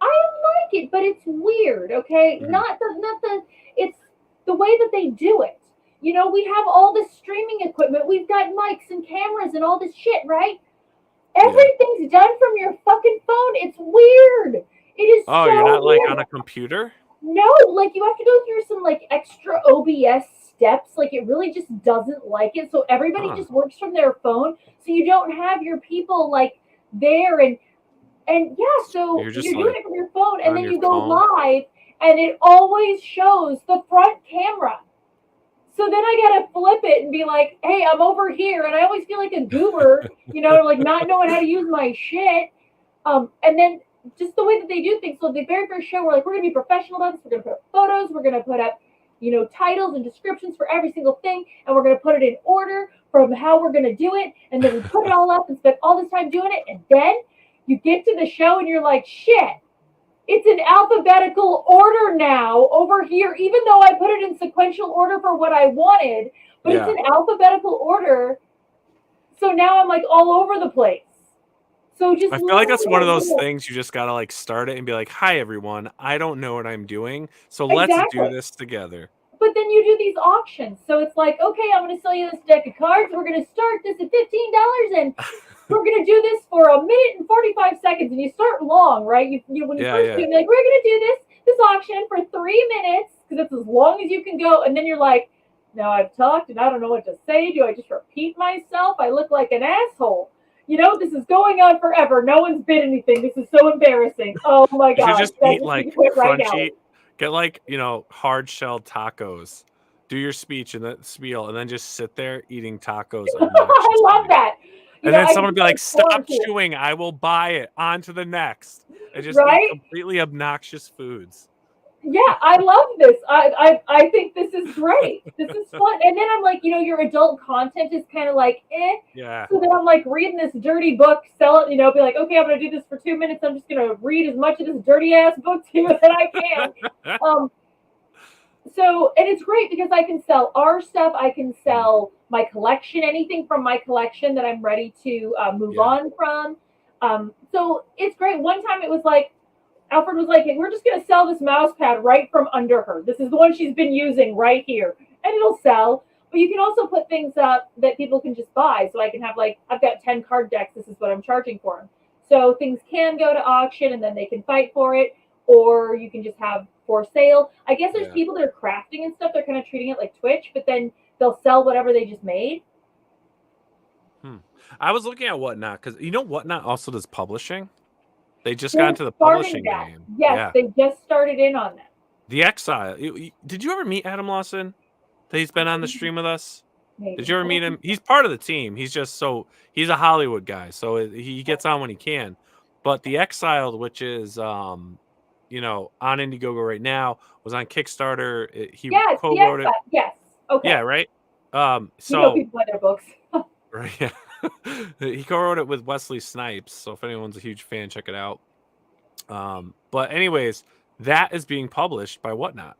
Speaker 2: I like it, but it's weird. Okay, not the. It's the way that they do it. We have all this streaming equipment. We've got mics and cameras and all this shit, right? Everything's done from your fucking phone. It's weird. It is.
Speaker 1: Oh,
Speaker 2: so
Speaker 1: you're not
Speaker 2: weird.
Speaker 1: like on a computer?
Speaker 2: No, like you have to go through some like extra OBS steps. Like it really just doesn't like it. So everybody just works from their phone. So you don't have your people like there and yeah, so you're doing it from your phone and then you go live and it always shows the front camera. So then I gotta flip it and be like, hey, I'm over here. And I always feel like a goober, you know, like not knowing how to use my shit. And then just the way that they do things. So the very first show, we're like, we're gonna be professional about this. We're gonna put up photos. We're gonna put up, you know, titles and descriptions for every single thing. And we're gonna put it in order from how we're gonna do it. And then we put it all up and spend all this time doing it. And then you get to the show and you're like, shit, it's in alphabetical order now over here, even though I put it in sequential order for what I wanted, but it's in alphabetical order. So now I'm like all over the place. So just
Speaker 1: I feel like that's one of those things you just gotta like start it and be like, hi everyone, I don't know what I'm doing, so let's do this together.
Speaker 2: But then you do these auctions. So it's like, okay, I'm gonna sell you this deck of cards. We're gonna start this at $15 and we're gonna do this for 1 minute and 45 seconds. And you start long, right? You when you first do it, like, we're gonna do this auction for 3 minutes because it's as long as you can go. And then you're like, now I've talked and I don't know what to say. Do I just repeat myself? I look like an asshole. You know, this is going on forever. No one's bid anything. This is so embarrassing. Oh my god!
Speaker 1: You just eat like crunchy, get like, you know, hard shelled tacos. Do your speech and the spiel, and then just sit there eating tacos.
Speaker 2: I love that.
Speaker 1: And then someone would be like, "Stop chewing! I will buy it. On to the next." And just eat completely obnoxious foods.
Speaker 2: Yeah, I love this. I think this is great. This is fun. And then I'm like, you know, your adult content is kind of like, eh.
Speaker 1: Yeah.
Speaker 2: So then I'm like reading this dirty book, sell it, you know, be like, okay, I'm gonna do this for 2 minutes. I'm just gonna read as much of this dirty ass book to you that I can. So, and it's great because I can sell our stuff. I can sell my collection, anything from my collection that I'm ready to move on from. So it's great. One time it was like, Alfred was like, hey, we're just going to sell this mouse pad right from under her. This is the one she's been using right here. And it'll sell. But you can also put things up that people can just buy. So I can have like, I've got 10 card decks. This is what I'm charging for them. So things can go to auction and then they can fight for it. Or you can just have for sale. I guess there's people that are crafting and stuff. They're kind of treating it like Twitch, but then they'll sell whatever they just made.
Speaker 1: I was looking at Whatnot because you know Whatnot also does publishing. They just got into the publishing game.
Speaker 2: Yes, they just started in on that.
Speaker 1: The Exile. Did you ever meet Adam Lawson? He's been on the stream with us. Maybe. Did you ever meet him? He's part of the team. He's a Hollywood guy, so he gets on when he can. But The Exiled, which is you know, on Indiegogo right now, was on Kickstarter. He co-wrote it.
Speaker 2: Yes. Okay.
Speaker 1: Yeah. Right. So
Speaker 2: you know people buy their books.
Speaker 1: Right. Yeah. He co-wrote it with Wesley Snipes. So if anyone's a huge fan, check it out. But anyways, that is being published by Whatnot.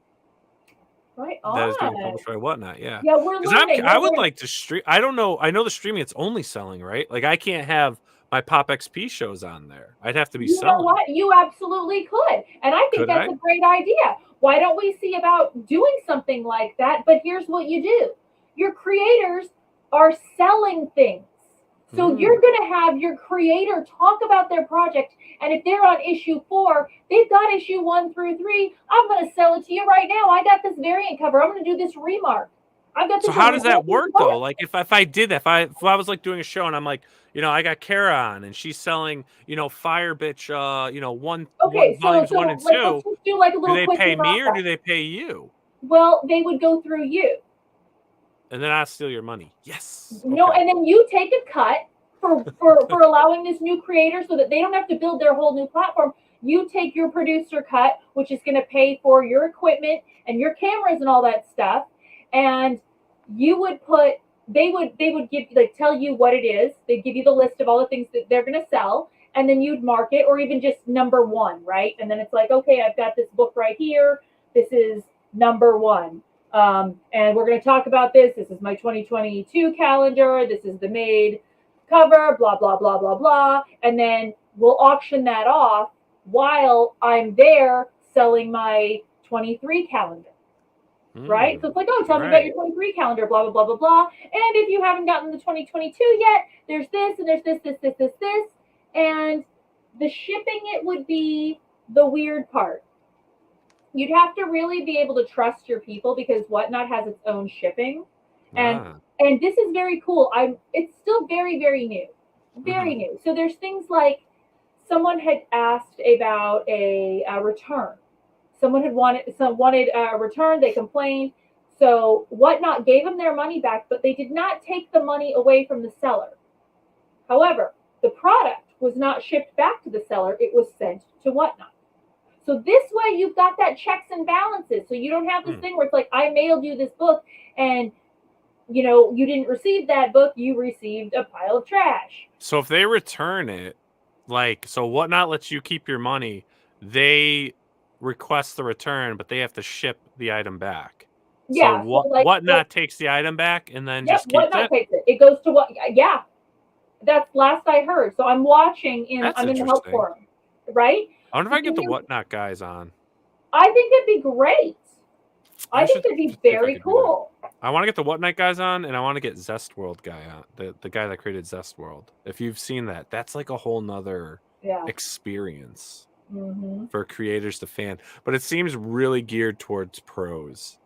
Speaker 2: Right.
Speaker 1: That is being published by Whatnot. Yeah.
Speaker 2: Yeah, we're learning.
Speaker 1: I would like to stream. I don't know. I know the streaming it's only selling, right? Like I can't have my Pop XP shows on there. I'd have to be selling.
Speaker 2: You know what? You absolutely could. And I think that's a great idea. Why don't we see about doing something like that? But here's what you do. Your creators are selling things. So you're going to have your creator talk about their project. And if they're on issue 4, they've got issue 1 through 3. I'm going to sell it to you right now. I got this variant cover. I'm going to do this remark. I've got this.
Speaker 1: So how does that work though? Like if I did that, if I was like doing a show and I'm like, you know, I got Cara on and she's selling, you know, Fire Bitch, you know, volumes 1 and 2.
Speaker 2: Do like a little
Speaker 1: do they pay me or do they pay you?
Speaker 2: Well, they would go through you.
Speaker 1: And then I steal your money. Yes.
Speaker 2: No, and then you take a cut for allowing this new creator so that they don't have to build their whole new platform. You take your producer cut, which is going to pay for your equipment and your cameras and all that stuff. And you would they would give tell you what it is. They'd give you the list of all the things that they're going to sell. And then you'd mark it or even just number 1, right? And then it's like, okay, I've got this book right here. This is number 1. And we're going to talk about this. This is my 2022 calendar. This is the made cover, blah, blah, blah, blah, blah. And then we'll auction that off while I'm there selling my 23 calendar. Right? So it's like, oh, tell me about your 23 calendar, blah, blah, blah, blah, blah. And if you haven't gotten the 2022 yet, there's this and there's this. And the shipping it would be the weird part. you'd have to really be able to trust your people because Whatnot has its own shipping. And this is very cool. It's still very, very new. Very new. So there's things like someone had asked about a return. Someone had wanted a return. They complained. So Whatnot gave them their money back, but they did not take the money away from the seller. However, the product was not shipped back to the seller. It was sent to Whatnot. So this way you've got that checks and balances. So you don't have this thing where it's like, I mailed you this book and you didn't receive that book. You received a pile of trash.
Speaker 1: So if they return it, so Whatnot lets you keep your money, they request the return, but they have to ship the item back.
Speaker 2: Yeah.
Speaker 1: So Whatnot takes the item back and then just keeps
Speaker 2: Whatnot takes it. It goes to yeah. That's last I heard. So I'm watching I'm in the help forum, right?
Speaker 1: I wonder if I can get the Whatnot guys on.
Speaker 2: I think it'd be great. I think it'd be very cool.
Speaker 1: I want to get the Whatnot guys on, and I want to get Zest World guy on, the guy that created Zest World. If you've seen that, that's like a whole nother experience for creators to fan. But it seems really geared towards pros.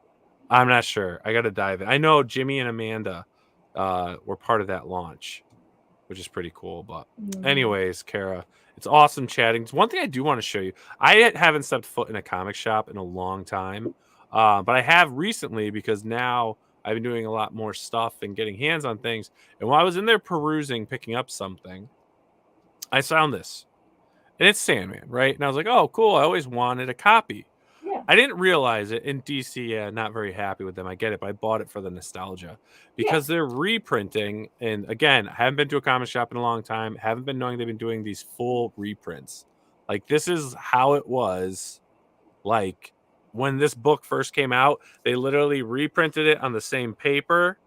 Speaker 1: I'm not sure. I got to dive in. I know Jimmy and Amanda were part of that launch, which is pretty cool. But anyways, Cara, it's awesome chatting. One thing I do want to show you, I haven't stepped foot in a comic shop in a long time, but I have recently because now I've been doing a lot more stuff and getting hands on things. And while I was in there perusing, picking up something, I found this. And it's Sandman, right? And I was like, oh, cool. I always wanted a copy.
Speaker 2: Yeah.
Speaker 1: I didn't realize it. In DC, not very happy with them. I get it, but I bought it for the nostalgia because they're reprinting. And again, I haven't been to a comic shop in a long time. Haven't been knowing they've been doing these full reprints. Like, this is how it was. Like, when this book first came out, they literally reprinted it on the same paper,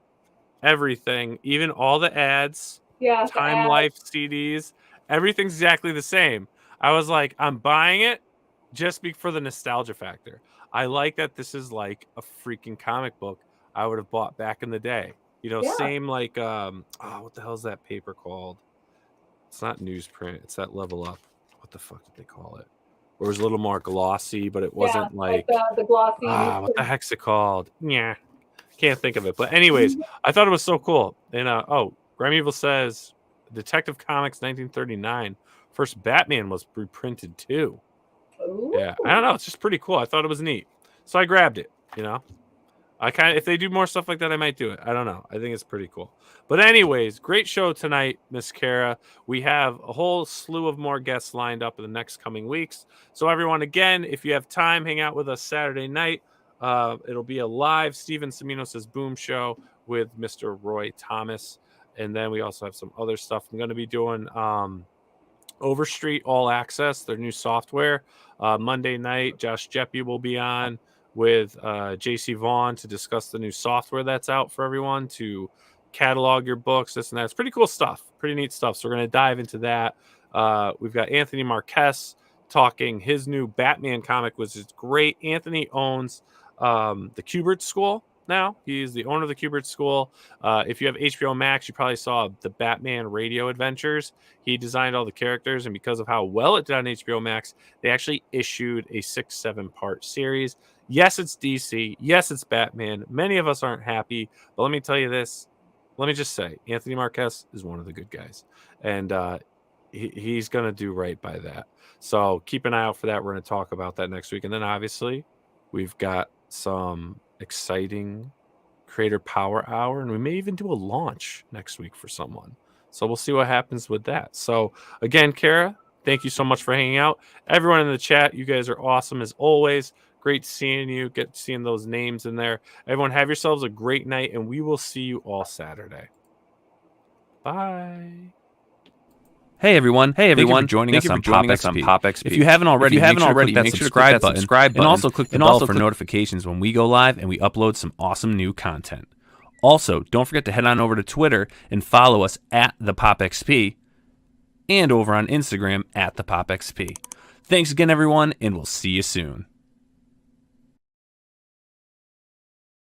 Speaker 1: everything, even all the ads, Time Life CDs, everything's exactly the same. I was like, I'm buying it just for the nostalgia factor. I like that this is like a freaking comic book I would have bought back in the day. Same like what the hell is that paper called? It's not newsprint. It's that Level Up. What the fuck did they call it? Where it was a little more glossy, but it wasn't like
Speaker 2: the glossy.
Speaker 1: What the heck's it called? Yeah, can't think of it. But anyways, I thought it was so cool. And Grime Evil says Detective Comics 1939. First Batman was reprinted too.
Speaker 2: Ooh.
Speaker 1: Yeah, I don't know. It's just pretty cool. I thought it was neat, so I grabbed it. If they do more stuff like that, I might do it. I don't know. I think it's pretty cool. But anyways, great show tonight, Miss Cara. We have a whole slew of more guests lined up in the next coming weeks. So everyone, again, if you have time, hang out with us Saturday night. It'll be a live Steven Siminos' Boom show with Mr. Roy Thomas. And then we also have some other stuff I'm going to be doing. Overstreet All Access, their new software. Monday night, Josh Jeppy will be on with JC Vaughn to discuss the new software that's out for everyone to catalog your books, this and that. It's pretty cool stuff, pretty neat stuff. So we're going to dive into that. We've got Anthony Marquez talking his new Batman comic, which is great. Anthony owns the Kubert School now. He's the owner of the Kubert School. If you have HBO Max, you probably saw the Batman Radio Adventures. He designed all the characters, and because of how well it did on HBO Max, they actually issued a 6-7 part series. Yes, it's DC. Yes, it's Batman. Many of us aren't happy, but let me tell you this. Let me just say, Anthony Marquez is one of the good guys, and he's going to do right by that. So keep an eye out for that. We're going to talk about that next week. And then obviously we've got some exciting Creator Power Hour, and we may even do a launch next week for someone. So we'll see what happens with that. So again, Cara, thank you so much for hanging out. Everyone in the chat, you guys are awesome as always. Great seeing you, seeing those names in there. Everyone, have yourselves a great night, and we will see you all Saturday. Bye.
Speaker 9: Hey everyone! Thank you for joining us on Pop XP. If you haven't already, make sure to click that subscribe button, and also click the bell for notifications when we go live and we upload some awesome new content. Also, don't forget to head on over to Twitter and follow us at the Pop XP, and over on Instagram at the Pop XP. Thanks again, everyone, and we'll see you soon.